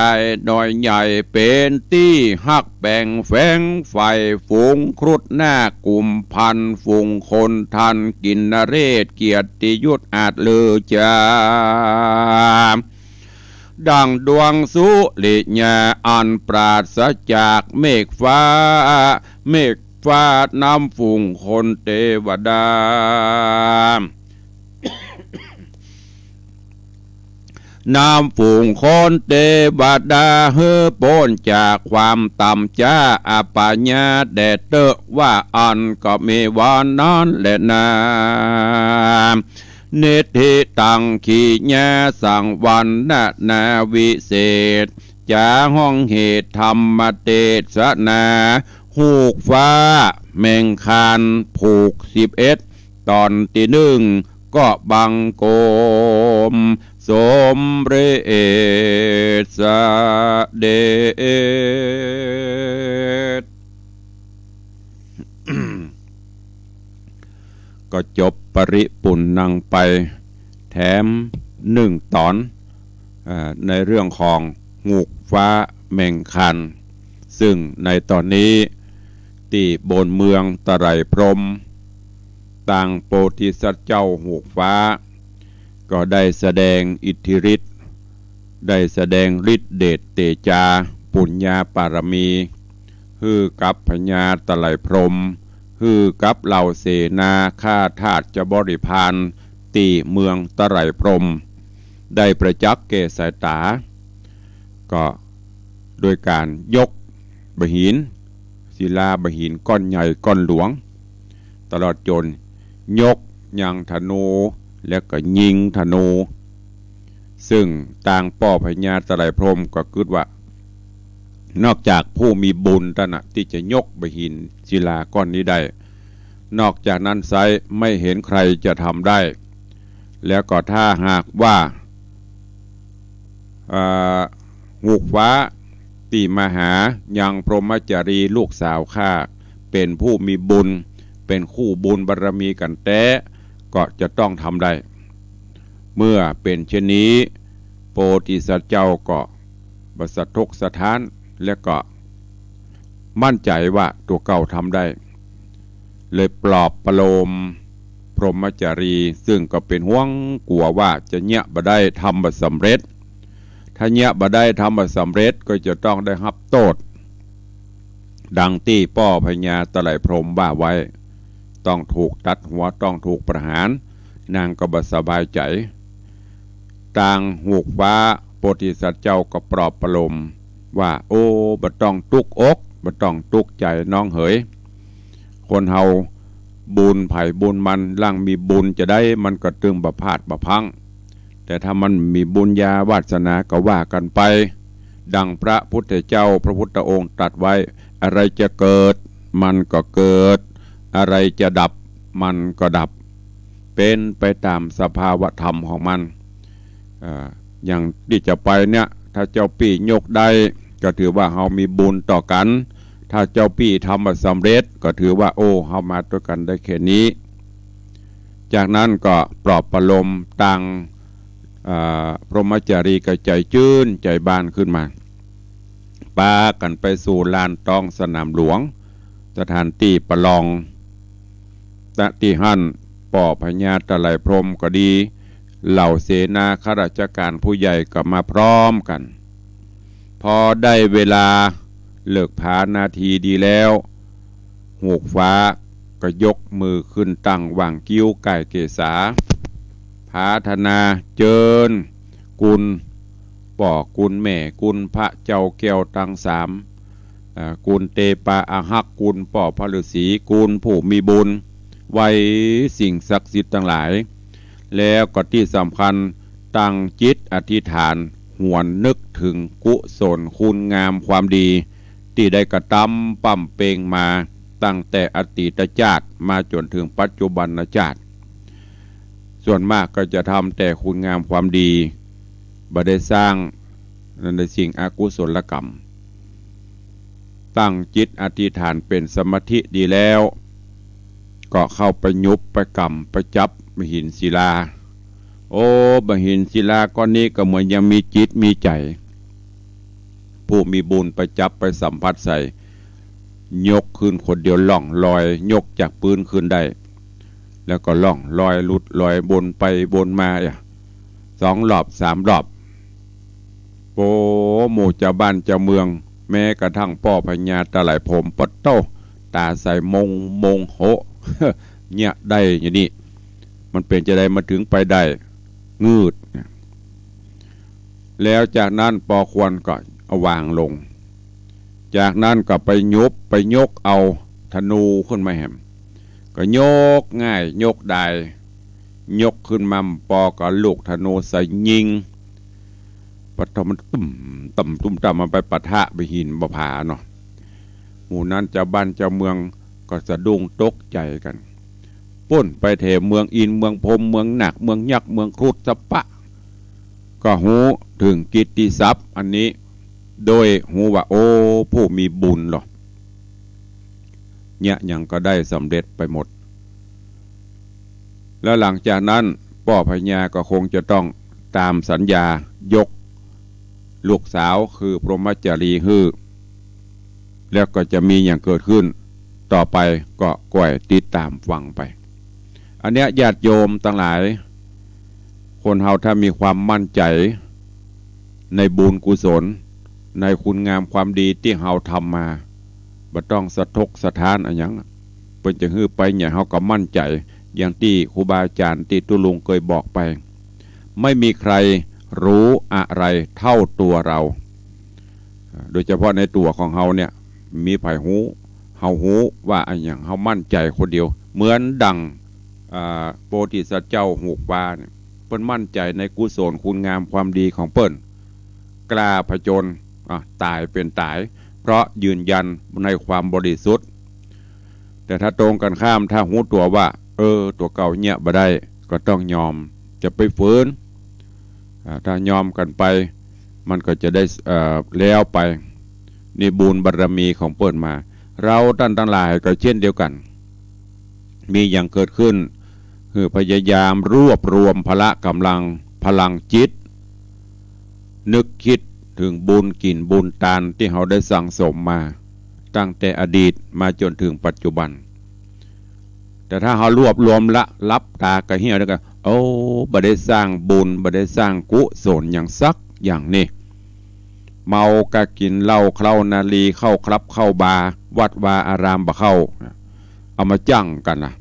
น้อยใหญ่เป็นที่หักแบ่งแฝงไฟฝูงครุฑหน้ากลุ่มพันฝูงคนทันกินนเรศเกียรติยุทธอาจเลือจาดังดวงสุริยาอันปราศจากเมฆฟ้าน้ำฝูงคนเทวดาน้ำฝูงคนเทวดาเฮือพ้นจากความต่ำจ้าอปัญญาแดดเตอว่าอันก็มีวันนั้นแหละนาเนติตังขีญาสังวันนาวิเศษจาห้องเหตุธรรมเทศนาหูกฟ้าแมงคานผูก11ตอนที่1ก็บังโกมสมเรศเดช ก็จบปริปุณนังไปแถม1 ตอนในเรื่องของงูกฟ้าแมงคันซึ่งในตอนนี้ที่บนเมืองตะไลพรหมต่างโพธิสัตว์เจ้าหูกฟ้าก็ได้แสดงอิทธิฤทธิ์ได้แสดงฤทธิเดชเตจาปุญญาปารมีฮือกับพญาตะไลพรหมฮือกับเหล่าเสนาข้าทาสจะบริพาร ตีเมืองตะไลพรหมได้ประจักษ์แก่สายตาก็โดยการยกบหินศิลาบหินก้อนใหญ่ก้อนหลวงตลอดจนยกยังธนูและก็ยิงธนูซึ่งต่างป่อพญาตะไลพรหมก็คิดว่านอกจากผู้มีบุญตนะที่จะยกบหินศิลาก้อนนี้ได้นอกจากนั้นไซไม่เห็นใครจะทำได้แล้วก็ถ้าหากว่าหูกฟ้าตีมหายังพรหมจารีลูกสาวข้าเป็นผู้มีบุญเป็นคู่บุญบารมีกันแท้ก็จะต้องทำได้เมื่อเป็นเช่นนี้โพธิสัตว์เจ้าก็บัสทกสถานและก็มั่นใจว่าตัวเก่าทำได้เลยปลอบประโลมพรหมจารีซึ่งก็เป็นห่วงกลัวว่าจะเนี้ยบ่ได้ทำบ่สำเร็จถ้าเนี้ยบ่ได้ทำบ่สำเร็จก็จะต้องได้รับโทษดังที่ป่อพญาตะไลพรหมว่าไว้ต้องถูกตัดหัวต้องถูกประหารนางก็บ่สบายใจต่างหูกฟ้าโพธิสัตว์เจ้าก็ปลอบประโลมว่าโอ้บ่ต้องตุกอกบ่ต้องตุกใจน้องเหยคนเฮาบุญไผ่บุญมันร่างมีบุญจะได้มันก็ตึงบ่พลาดบ่พังแต่ถ้ามันมีบุญญาวาสนาก็ว่ากันไปดังพระพุทธเจ้าพระพุทธองค์ตรัสไว้อะไรจะเกิดมันก็เกิดอะไรจะดับมันก็ดับเป็นไปตามสภาวะธรรมของมันอย่างที่จะไปเนี่ยถ้าเจ้าปี่ยกได้ก็ถือว่าเฮามีบุญต่อกันถ้าเจ้าปี่ทำมาสำเร็จก็ถือว่าโอ้เฮามาด้วยกันได้แค่นี้จากนั้นก็ปลอบประโลมตังพรหมจารีก็ใจจื้นใจบานขึ้นมาปากันไปสู่ลานตองสนามหลวงสถานที่ประลองณที่หั่นป่อพญาตะไลพรหมก็ดีเหล่าเสนาข้าราชการผู้ใหญ่ก็มาพร้อมกันพอได้เวลาเลิกผานาทีดีแล้วหูกฟ้าก็ยกมือขึ้นตั้งวางกิ้วไก่เกษาพาธนาเจิญกุลป่อกุลแม่กุลพระเจ้าแก้วตังสามกุลเตปาอาหักกุลป่อพระฤาษีกุลผู้มีบุญไว้สิ่งศักดิ์สิทธิ์ทั้งหลายแล้วก็ที่สำคัญตั้งจิตอธิษฐานหวนนึกถึงกุศลคุณงามความดีที่ได้กระทำปั่มเปงมาตั้งแต่อดีตชาติมาจนถึงปัจจุบันชาติส่วนมากก็จะทำแต่คุณงามความดีบ่ได้สร้างในสิ่งอกุศลกรรมตั้งจิตอธิษฐานเป็นสมาธิดีแล้วก็เข้าไปยุบไปกำไปจับมหินศิลาโอ้มหินศิลาก้อนนี้ก็เหมือนยังมีจิตมีใจผู้มีบุญไปจับไปสัมผัสใส่ยกขึ้นคนเดียวล่องลอยยกจากปืนขึ้นได้แล้วก็ล่องลอยหลุดลอยบนไปบนมา2 รอบ 3 รอบโอ้หมู่เจ้าบ้านเจ้าเมืองแม้กระทั่งป่อพญาตะไลพรหมปะโตตาใส่มงโหเนี่ยได้อย่างนี้มันเป็นจะได้มาถึงไปได้งืดแล้วจากนั้นปอควรก็เอาวางลงจากนั้นก็ไปยกเอาธนูขึ้นมาแหมก็ยกง่ายยกได้ยกขึ้นมาปอก็ลูกธนูใส่ยิงปัทมันตุ่มมันไปปะทะไปหินบผาเนาะหมู่นั้นเจ้าบ้านเจ้าเมืองก็สะดุ้งตกใจกันป่นไปเถเมืองอินเมืองพรมเมืองหนักเมืองยักษ์เมืองครุฑสปะก็หูถึงกิตติศัพท์อันนี้โดยหูว่าโอ้ผู้มีบุญหรอเนี่ยยังก็ได้สำเร็จไปหมดแล้วหลังจากนั้นป่อพญาก็คงจะต้องตามสัญญายกลูกสาวคือพรหมจารีฮือแล้วก็จะมีอย่างเกิดขึ้นต่อไปก็ก่อยติดตามฟังไปอันเนี้ยญาติโยมทั้งหลายคนเฮาถ้ามีความมั่นใจในบุญกุศลในคุณงามความดีที่เฮาทำมาบ่ต้องสะทกสะท้านอะไรอย่างเป็นจะฮื้อไปเนี่ยเฮาก็มั่นใจ อย่างที่ครูบาอาจารย์ติตุลุงเคยบอกไปไม่มีใครรู้อะไรเท่าตัวเราโดยเฉพาะในตัวของเฮาเนี่ยมีไผหูเฮาหูว่าอันอย่างเฮามั่นใจคนเดียวเหมือนดังโพธิสัตว์เจ้าหูกว่าเนี่ยเปิ้นมั่นใจในกุศลคุณงามความดีของเปิ้นกล้าผจญตายเป็นตายเพราะยืนยันในความบริสุทธิ์แต่ถ้าตรงกันข้ามถ้าหูตัวว่าตัวเก่าเนี่ยบ่ได้ก็ต้องยอมจะไปฝืนถ้ายอมกันไปมันก็จะได้แล้วไปนี่บุญบารมีของเปิ้นมาเราท่านทั้งหลายก็เช่นเดียวกันมีอย่างเกิดขึ้นคือพยายามรวบรวมพละกำลังพลังจิตนึกคิดถึงบุญกินบุญทานที่เราได้สั่งสมมาตั้งแต่อดีตมาจนถึงปัจจุบันแต่ถ้าเรารวบรวมละลับตากระเหี่ยวแล้วก็บ่ได้สร้างบุญบ่ได้สร้างกุศลอย่างสักอย่างนี้เมากะกินเหล้าเคล้านาลีเข้าครับเข้าบาวัดวาอารามบ่เข้าเอามาจั่งกันนะ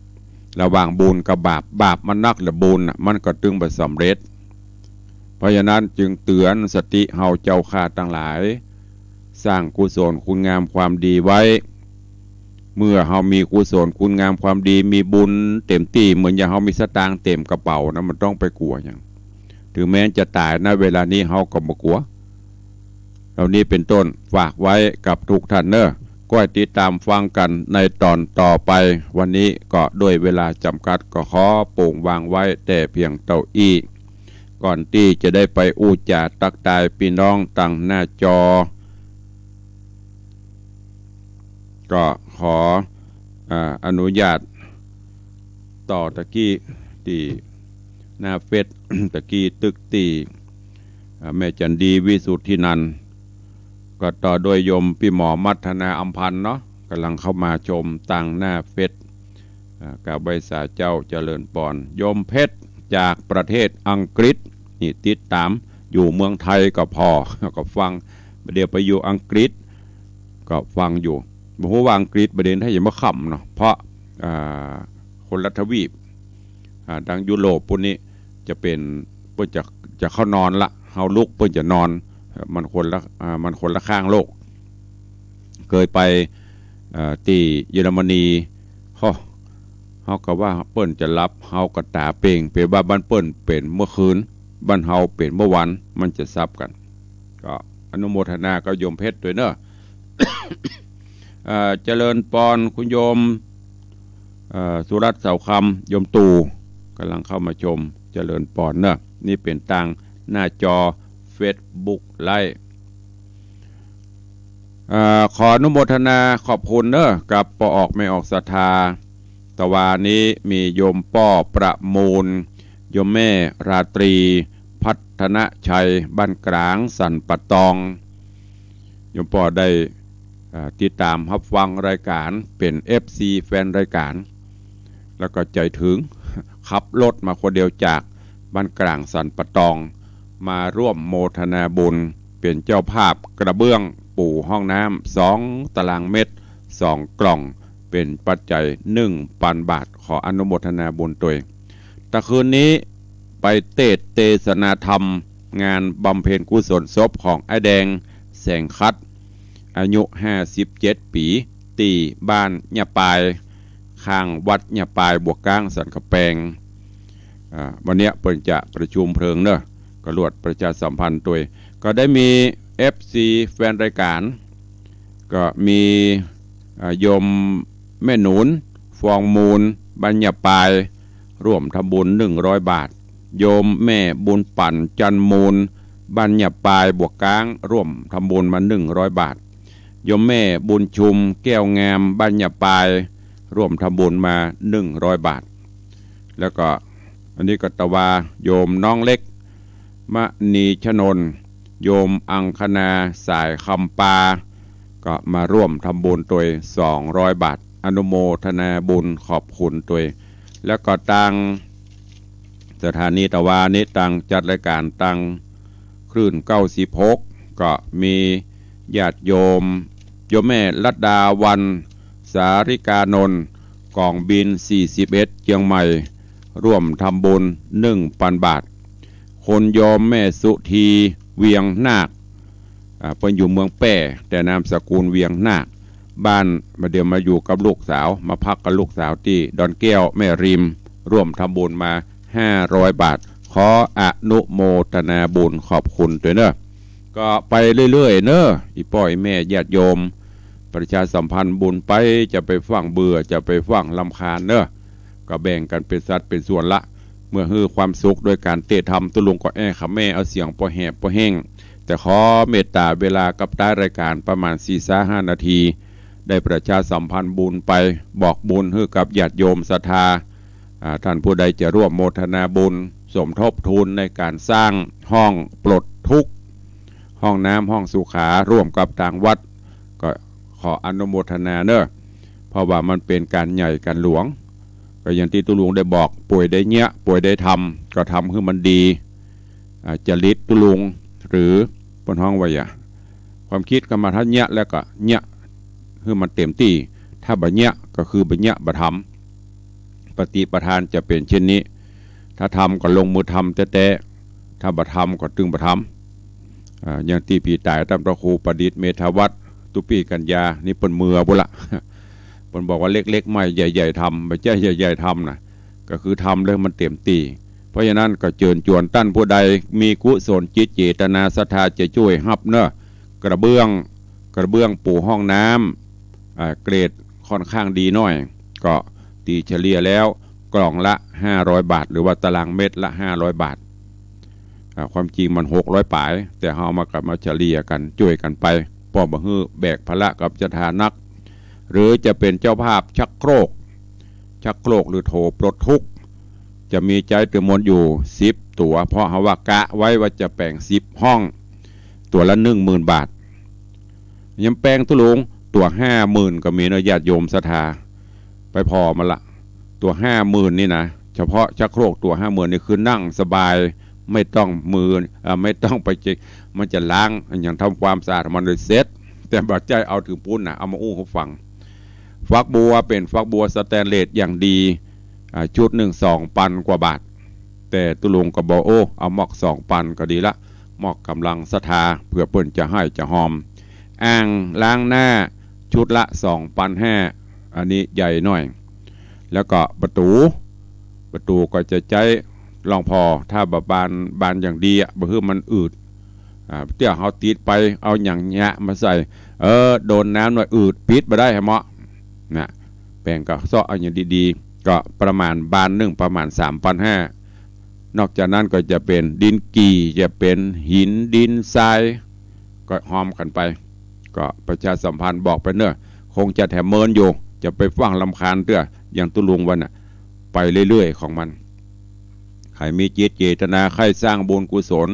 ระหว่างบุญกับบาปมันนักหรือบุญมันก็ตึงบ่สำเร็จเพราะฉะนั้นจึงเตือนสติเฮาเจ้าข้าทั้งหลายสร้างกุศลคุณงามความดีไว้เมื่อเฮามีกุศลคุณงามความดีมีบุญเต็มที่เหมือนอย่างเฮามีสตางค์เต็มกระเป๋านะมันต้องไปกลัวอย่างถึงแม้จะตายนะเวลานี้เฮาก็บ่กลัวเหล่านี้เป็นต้นฝากไว้กับทุกท่านเนอะก็ติดตามฟังกันในตอนต่อไปวันนี้ก็ด้วยเวลาจำกัดก็ขอโปร่งวางไว้แต่เพียงเท่าอี้ก่อนที่จะได้ไปอู้จาตักตายพี่น้องตั้งหน้าจอก็ขออนุญาตต่อตะกี้ที่หน้าเฟซ ตะกี้ตึกตีแม่จันดีวิสุทธินันท์ก็ต่อโดยโยมพี่หมอมัทนาอัมพันธ์เนาะกำลังเข้ามาชมตั้งหน้าเฟซกับใบสาเจ้าเจริญปอนโยมเพชรจากประเทศอังกฤษนี่ติดตามอยู่เมืองไทยก็พอก็ฟังเดี๋ยวไปอยู่อังกฤษก็ฟังอยู่บ่ฮู้ว่าอังกฤษประเด็นให้อย่ามาค่ำเนาะเพราะคนรัฐวีปดังยุโรปพวกนี้จะเป็นเพิ่นจะเข้านอนละเฮาลุกเพิ่นจะนอนมันคนละข้างโลกเคยไปที่เยอรมนีเฮาก็ว่าเปิ้นจะรับเฮาก็ตาเป่งไปว่าบ้านเปิ้นเป็นเมื่อคืนบ้านเฮาเป็นเมื่อวันมันจะซับกันก็อนุโมทนากับโยมเพชรด้วยเนอะ เจริญปอนคุณโยมสุรัตน์เสาคำโยมตู่กำลังเข้ามาชมเจริญปอนเนอะนี่เป็นทางหน้าจอ Facebook ไลฟ์ขออนุโมทนาขอบคุณเนอะกับปออกไม่ออกศรัทธาตะวานี้มีโยมป้อประมูลโยมแม่ราตรีพัฒนชัยบ้านกลางสันปะตองโยมป้อได้ติดตามรับฟังรายการเป็น FC แฟนรายการแล้วก็ใจถึงขับรถมาคนเดียวจากบ้านกลางสันปะตองมาร่วมโมทนาบุญเป็นเจ้าภาพกระเบื้องปูห้องน้ำ2 ตารางเมตร2 กล่องเป็นปัจจัย 1,000 บาทขออนุโมทนาบุญตัวเองตะคืนนี้ไปเทศนาธรรมงานบำเพ็ญกุศลศพของไอ้แดงแสงคัดอายุ57 ปีตีบ้านยะปายข้างวัดยะปายบวกกลางสันกะแปงวันนี้เปิ่นจะประชุมเพลิงเนอะก็รวดประชาสัมพันธ์ตัวก็ได้มี FC แฟนรายการก็มีโยมแม่หนุนฟองมูลบัญญาปายร่วมทำบุญ100 บาทโยมแม่บุญปั่นจันมูลบัญญาปายบวกกลางร่วมทำบุญมา100 บาทโยมแม่บุญชุมแก้วงามบัญญาปายร่วมทำบุญมา100 บาทแล้วก็อันนี้ก็ตะวาโยมน้องเล็กมณีชนนโยมอังคณาสายคำปาก็มาร่วมทำบุญตัว200 บาทอนุโมทนาบุญขอบคุณตัวแล้วก็ตังสถานีตะวานี้ตังจัดรายการตังคลื่น96ก็มีญาติโยมแม่ลัดดาวันสาริกานนท์ก กองบิน41เชียงใหม่ร่วมทำบุญ 1,000 บาทคนยอมแม่สุธีเวียงนาคเพิ่นอยู่เมืองแป้แต่นามสกุลเวียงนาคบ้านมาเดี๋ยวมาอยู่กับลูกสาวมาพักกับลูกสาวที่ดอนแก้วแม่ริมร่วมทำบุญมา500 บาทขออนุโมทนาบุญขอบคุณด้วยเนอะก็ไปเรื่อยๆเนอะอีป้อยแม่ญาติโยมประชาสัมพันธ์บุญไปจะไปฟังเบื่อจะไปฟังลำคาญเนอะก็แบ่งกันเป็นสัดเป็นส่วนละเมื่อฮือความสุขโดยการเตะทำตุลุงก็ขะแม่เอาเสียงพอแหบพอแห้งแต่ขอเมตตาเวลากับท้ายรายการประมาณ 4-5 นาทีได้ประชาสัมพันธ์บุญไปบอกบุญให้กับญาติโยมศรัทธาท่านผู้ใดจะร่วมโมทนาบุญสมทบทุนในการสร้างห้องปลดทุกข์ห้องน้ำห้องสุขาร่วมกับทางวัดก็ขออนุโมทนาเนอะเพราะว่ามันเป็นการใหญ่การหลวงก็อย่างที่ตุลุงได้บอกป่วยได้เนี้ยป่วยได้ทำก็ทำให้มันดีจริตตุลุงหรือปนห้องไว้ความคิดกันมาทั้งเนี้ยแล้วก็เนี้ยให้มันเต็มที่ถ้าบะเนี้ยก็คือบะเนี้ยบะทำปฏิปทานจะเป็นเช่นนี้ถ้าทำก็ลงมือทำแต่ถ้าบะทำก็ตึงบะทำอย่างที่ปีตายตามพระครูประดิษฐ์เมธวัตรตุปีกัญญานี่เปิ่นมือบุละเปิ่นบอกว่าเล็กๆไม่ใหญ่ๆทำไม่ใช่ใหญ่ๆทำนะก็คือทำแล้วมันเต็มที่เพราะฉะนั้นก็เชิญชวนท่านผู้ใดมีกุศลจิตเจตนาศรัทธาจะช่วยฮับเนอะกระเบื้องปูห้องน้ำเกรดค่อนข้างดีหน่อยก็ตีเฉลี่ยแล้วกล่องละ500 บาทหรือว่าตารางเมตรละ500 บาทความจริงมัน600 ป่ายแต่เอามากลับมาเฉลี่ยกันช่วยกันไปป้อมฮื้อแบกภาระกับจะทานักหรือจะเป็นเจ้าภาพชักโครกหรือโถปลดทุกข์จะมีใจเตือนมนอยู่10 ตัวเพราะเขาว่ากะไว้ว่าจะแปลง10 ห้องตัวละ 10,000 บาทยังแปลงตุลุงตัว 50,000 ก็มีนะญาติโยมศรัทธาไปพอมาละตัว 50,000 นี่นะเฉพาะชักโครกตัว 50,000 นี่คือนั่งสบายไม่ต้องมือไม่ต้องไปเจ็บมันจะล้างอย่างทำความสะอาดมันเลยเซ็ตแต่บาดใจเอาถึงปุ้นเอามาอู้เขาฟังฟักบัวเป็นฟักบัวสแตนเลสอย่างดีชุด2,000 กว่าบาทแต่ตุลุงก็บอกโอ้เอาหมอก 2,000 ก็ดีละหมอกกำลังศรัทธาเพื่อเปิ้นจะให้จะหอมอ่างล้างหน้าชุดละ 2,500 อันนี้ใหญ่หน่อยแล้วก็ประตูก็จะใจลองพอถ้าบานอย่างดีบ่คือมันอืดเตี้ยเฮาติดไปเอาอย่างเงี้ยมาใส่โดนน้ำหน่อยอืดปิดบ่ได้เหมาะนะแปลงก็ซ้อเอาอย่างดีๆก็ประมาณบานนึงประมาณ 3,500 นอกจากนั้นก็จะเป็นดินกี่จะเป็นหินดินทรายก็หอมกันไปก็ประชาสัมพันธ์บอกไปเนอะคงจะแถมเมินอยู่จะไปฟังลำคาญเตื้ออย่างตุลุงวันไปเรื่อยๆของมันใครมีจิตเจตนาใครสร้างบุญกุศล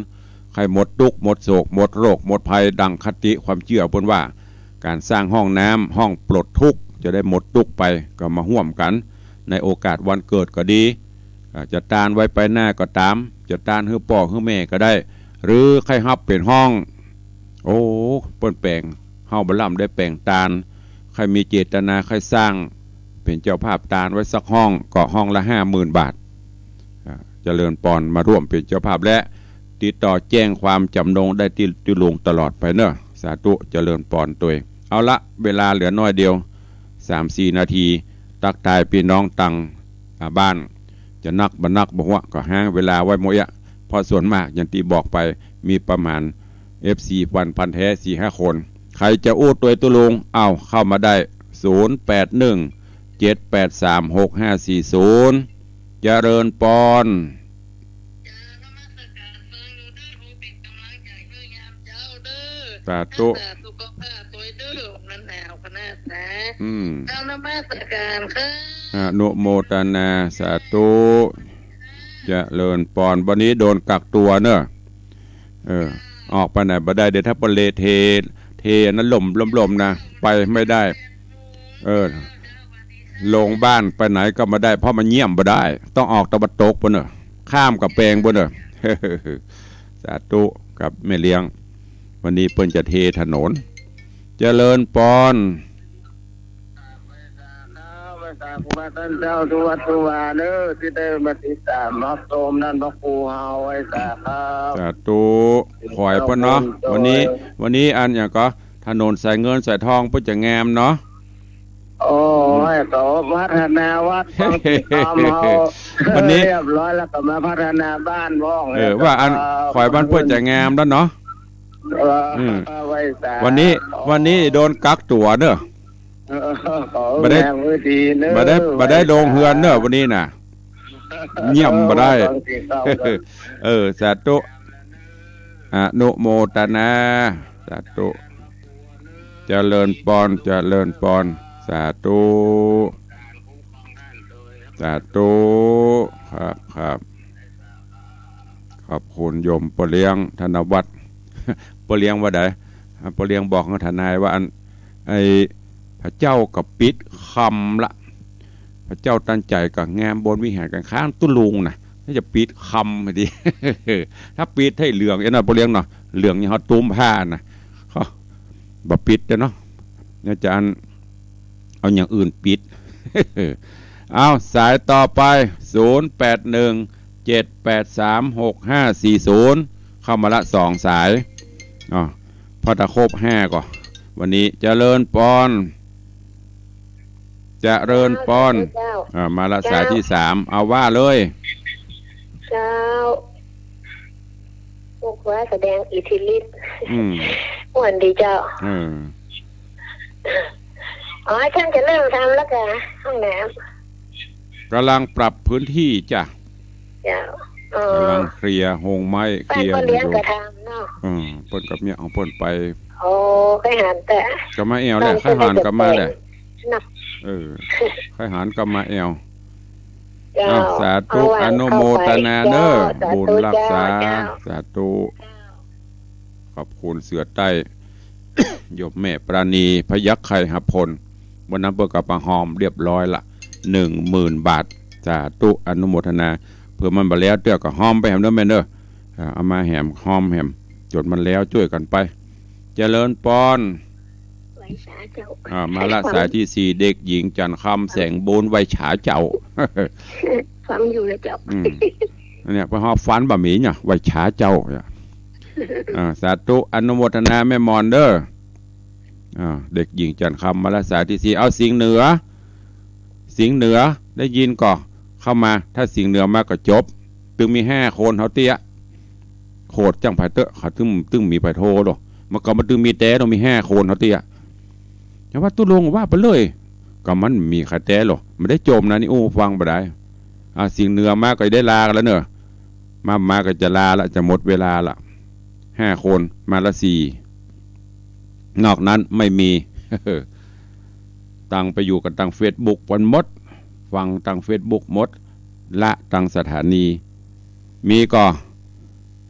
ใครหมดทุกข์หมดโศกหมดโรคหมดภัยดังคติความเชื่อเพิ่นว่าการสร้างห้องน้ำห้องปลดทุกข์จะได้หมดทุกข์ไปก็มาร่วมกันในโอกาสวันเกิดก็ดีจะตานไว้ไปหน้าก็ตามจะตานให้พ่อให้แม่ก็ได้หรือใครฮับเป็นห้องโอ้เปิ้นแปลงเฮาบ่ล่ำได้แปลงตานใครมีเจตนาใครสร้างเป็นเจ้าภาพตานไว้สักห้องก็ห้องละ 50,000 บาทเจริญปอนมาร่วมเป็นเจ้าภาพและติดต่อแจ้งความจำนงได้ที่ตุลุงตลอดไปเนอะสาธุเจริญปอนตัวเอาละเวลาเหลือน้อยเดียว 3-4 นาทีตักทายพี่น้องตังบ้านจะนักบ่นักบอกว่าก็ห้างเวลาไว้หมดพอส่วนมากอย่างที่บอกไปมีประมาณ FC พันแท้ 4-5 คนใครจะอู้ตัวตุลุงเข้ามาได้0817836540เจริญปอนสาธุสุขภาพตัวดื้อนั่นแนวคณะนะเจ้านมัสการค่ะอนุโมทนาสาธุเจริญปอนวันนี้โดนกักตัวเนอะออกไปไหนบ่ได้เดี๋ยวถ้าปเลเทนั้นลมนะไปไม่ได้ลงบ้านไปไหนก็มาได้เพราะมันเงียบบ่ได้ต้องออกตะวันตกบนเนอะข้ามกับแปลงบนเนอะสาธุกับแม่เลี้ยงวันนี้เปิ้นจะเทถนนเจริญปอน ตาครูบาท่านเจ้าทุวัดทุวาเด้อที่ได้มาติดตามรับชมนั่นพระครูเฮาไว้สาครับ สาธุขอยเพิ่นเนาะวันนี้อันอย่างก็ถนนสายเงินสายทองเพิ่นจะงามเนาะโอ้ยต่อพัฒนาวัดต้องติดตามเฮา วันนี้ เรียบร้อยแล้วก็มาพัฒนาบ้านบ้อง ว่าอันขอยบ้านเพิ่นจะงามแล้วเนาะ ไว้สา วันนี้โดนกักตัวเนอะบ่ได้ลงเฮือนเนอะวันนี้น่ะเงียบบ่ได้สาธุอนุโมทนาสาธุเจริญพรเจริญพรสาธุสาธุครับขอบคุณโยมปเลี้ยงธนวัฒน์ปเลี้ยงว่าใดปเลี้ยงบอกกับทนายว่าอันไอ้พระเจ้ากับปิดคำละพระเจ้าตั้งใจกับแงมบนวิหารกันข้างตุลุงนะน่าจะปิดคำไปดิ ถ้าปิดให้เหลืองอย่างนั้นปเลี้ยงเนาะเหลืองอย่างเขาตุ้มผ้านะเขาบ่ปิดเนาะเนี่ยจะเอาอย่างอื่นปิด เอาสายต่อไป0817836540เข้ามาละ2 สายพอตะครบ5ก่อนวันนี้เจริญปอนมาละสายที่3เอาว่าเลยเจ้าพวกว่าแสดงอิทธิฤทธิ์ม่วนดีเจ้าท่านจะเริ่มทำแล้วกันห้องน้ำกำลังปรับพื้นที่จ้ะเจ้ากำลังเคลียร์โฮงไม้เคลียร์เลี้ยงกระทำเนาะเปิ้นกับเมียของเปิ้นไปค่อยหันแต่ก็มาแอวแหละค่อยหันกับมาแหละค่อยหันกับมาแอวสาธุอนุโมทนาเด้อบุญรักษาสาธุขอบคุณเสือใต้โยมแม่ปราณีพยัคฆ์ไข่หพลวันนั้นเปิดกับปะหอมเรียบร้อยละ 10,000 บาทสาธุอนุโมทนาเพื่อมันบ่แล้วเตื้อก็หอมไปแหมเด้อแม่เด้อเอามาแหมหอมแหมจดมันแล้วช่วยกันไปเจริญปอนมาละสายที่4เด็กหญิงจันคำแสงบูนไวฉาเจ้าฟังอยู่แล้วเจ้าเนี่ยพอฟันบะหมี่เนี่ยไวฉาเจ้าสาธุอนุโมทนาแม่มอนเด้อเด็กหญิงจันคำมาละสายที่4เอาสิงเหนือได้ยินก่อเข้ามาถ้าสิงเหนือมาก็จบตึงมี5 คนเขาเตี้ยโคตรจังไผเตอะเขาตึงมีไผโทดอกมันก็มันตึงมีแต่ต้องมี5 คนเขาเตี้ยอย่าว่าตุลงว่าไปเลยก็มันมีขาแต่หรอไม่ได้โจมนะนี่ฟังบ่ได้สิงเหนือมาก็ได้ลากันแล้วเนอะมาก็จะลาละจะหมดเวลาละ5 คนมาละ4นอกนั้นไม่มี ตั้งไปอยู่กันตั้ง Facebook วันมดฟังตั้ง Facebook มดละตั้งสถานีมีก็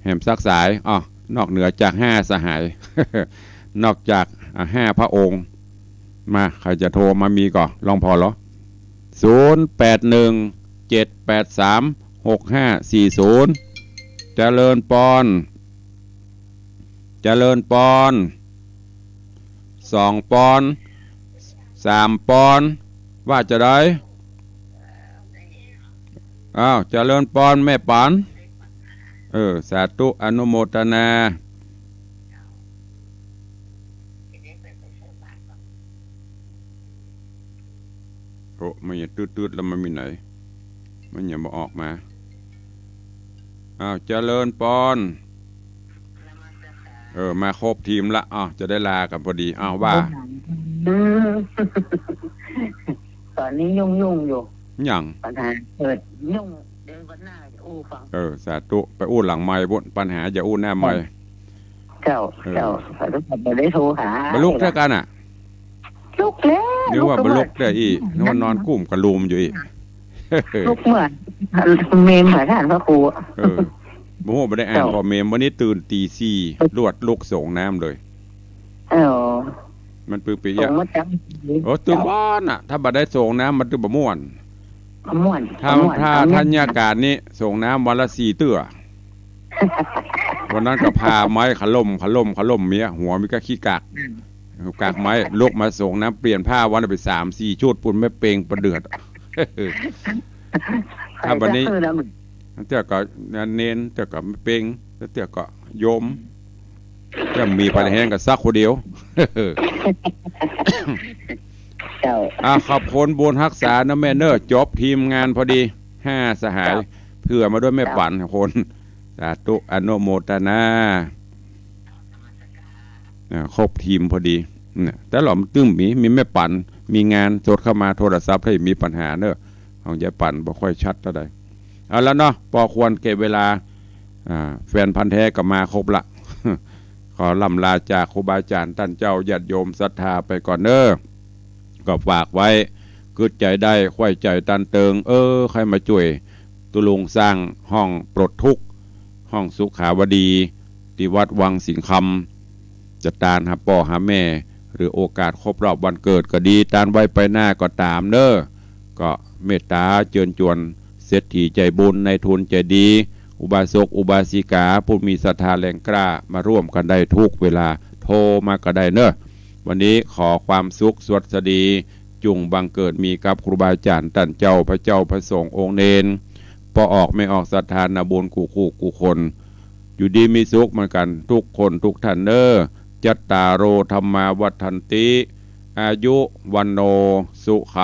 แหมซักสายนอกเหนือจาก5 สหาย นอกจาก5 พระองค์มาใครจะโทรมามีก็ลองพอเหรอ0817836540เจริญปอน2 ปอน3 ปอนว่าจะได้เจริญปอนแม่ปานสาธุอนุโมทนามันอย่าตืดๆแล้วมันมีไหนมันอย่ามาออกมาเจริญปอนมาครบทีมละจะได้ลากันพอดีว่าตอนนี้ยุ่งอยู่อย่างปัญหาเกิดยุ่งเดินวันหน้าจะฟังสาธุไปหลังไม้บนปัญหาอย่าหน้าไม้เจ้าขอทุกคนไปได้โทรหาบรรลุเท่ากันลุกแล้วนึกว่าบรรลุได้นอนกุ้มกระลุมอยู่ลุกเหมือนเมมหาท่านพระครูโมโหไม่ได้อ่านพอเมมวันนี้ตื่นตี 4รวดลุกส่งน้ำเลยมันปื้อปีอ่ะตื่นบ้านถ้าบัดได้ส่งน้ำมันตื่นบ่ม่วนถ้าทันยากาศนี้ส่งน้ำวันละ4 เตื้อวันนั้นก็พาไม้ขล่มเมียหัวมีก็ขี้กาก กากไม้ลูกมาส่งน้ำเปลี่ยนผ้าวันละไป3-4 ชุดปุ่นไม่เปลงประเดือด ถ้าวันนี้เจ้าก็เน้นเจ้าก็ไม่เปลงแล้วเจ้าก็โยมจะมีปัญหาแห้งกับซักคนเดียว เจ้าขอบคุณบุญรักษานะแม่เนอจบทีมงานพอดี5 สหายเพื่อมาด้วยแม่ปั่นคนสาธุอนุโมทนาครบทีมพอดีแต่หล่อมตึ้มมีแม่ปั่นมีงานโทรเข้ามาโทรศัพท์ให้มีปัญหาเนอะของยายปั่นบ่ค่อยชัดเท่าใดเอาแล้วเนาะพอควรเก็บเวลาแฟนพันธุ์แท้ก็มาครบละ ขอลำลาจากครูบาอาจารย์ท่านเจ้าญาติโยมศรัทธาไปก่อนเนอะก็ฝากไว้กึดใจได้ควยใจตันเติงใครมาช่วยตุลุงสร้างห้องปลดทุกข์ห้องสุขาวดีที่วัดวังสิงห์คำจะตานหาพ่อหาแม่หรือโอกาสครบรอบวันเกิดก็ดีตานไว้ไปหน้าก็ตามเนอะก็เมตตาเชิญชวนเศรษฐีใจบุญในทุนใจดีอุบาสกอุบาสิกาผู้มีศรัทธาแรงกล้ามาร่วมกันได้ทุกเวลาโทรมาก็ได้เนอะวันนี้ขอความสุขสวัสดีจุงบังเกิดมีกับครูบาอาจารย์ท่านเจ้าพระเจ้าพระสงฆ์องค์เนนพอออกไม่ออกศรัทธานาบุญกูคนอยู่ดีมีสุขเหมือนกันทุกคนทุกท่านเนอะจัตตาโรธรรมาวัฏันติอายุวันโนสุขา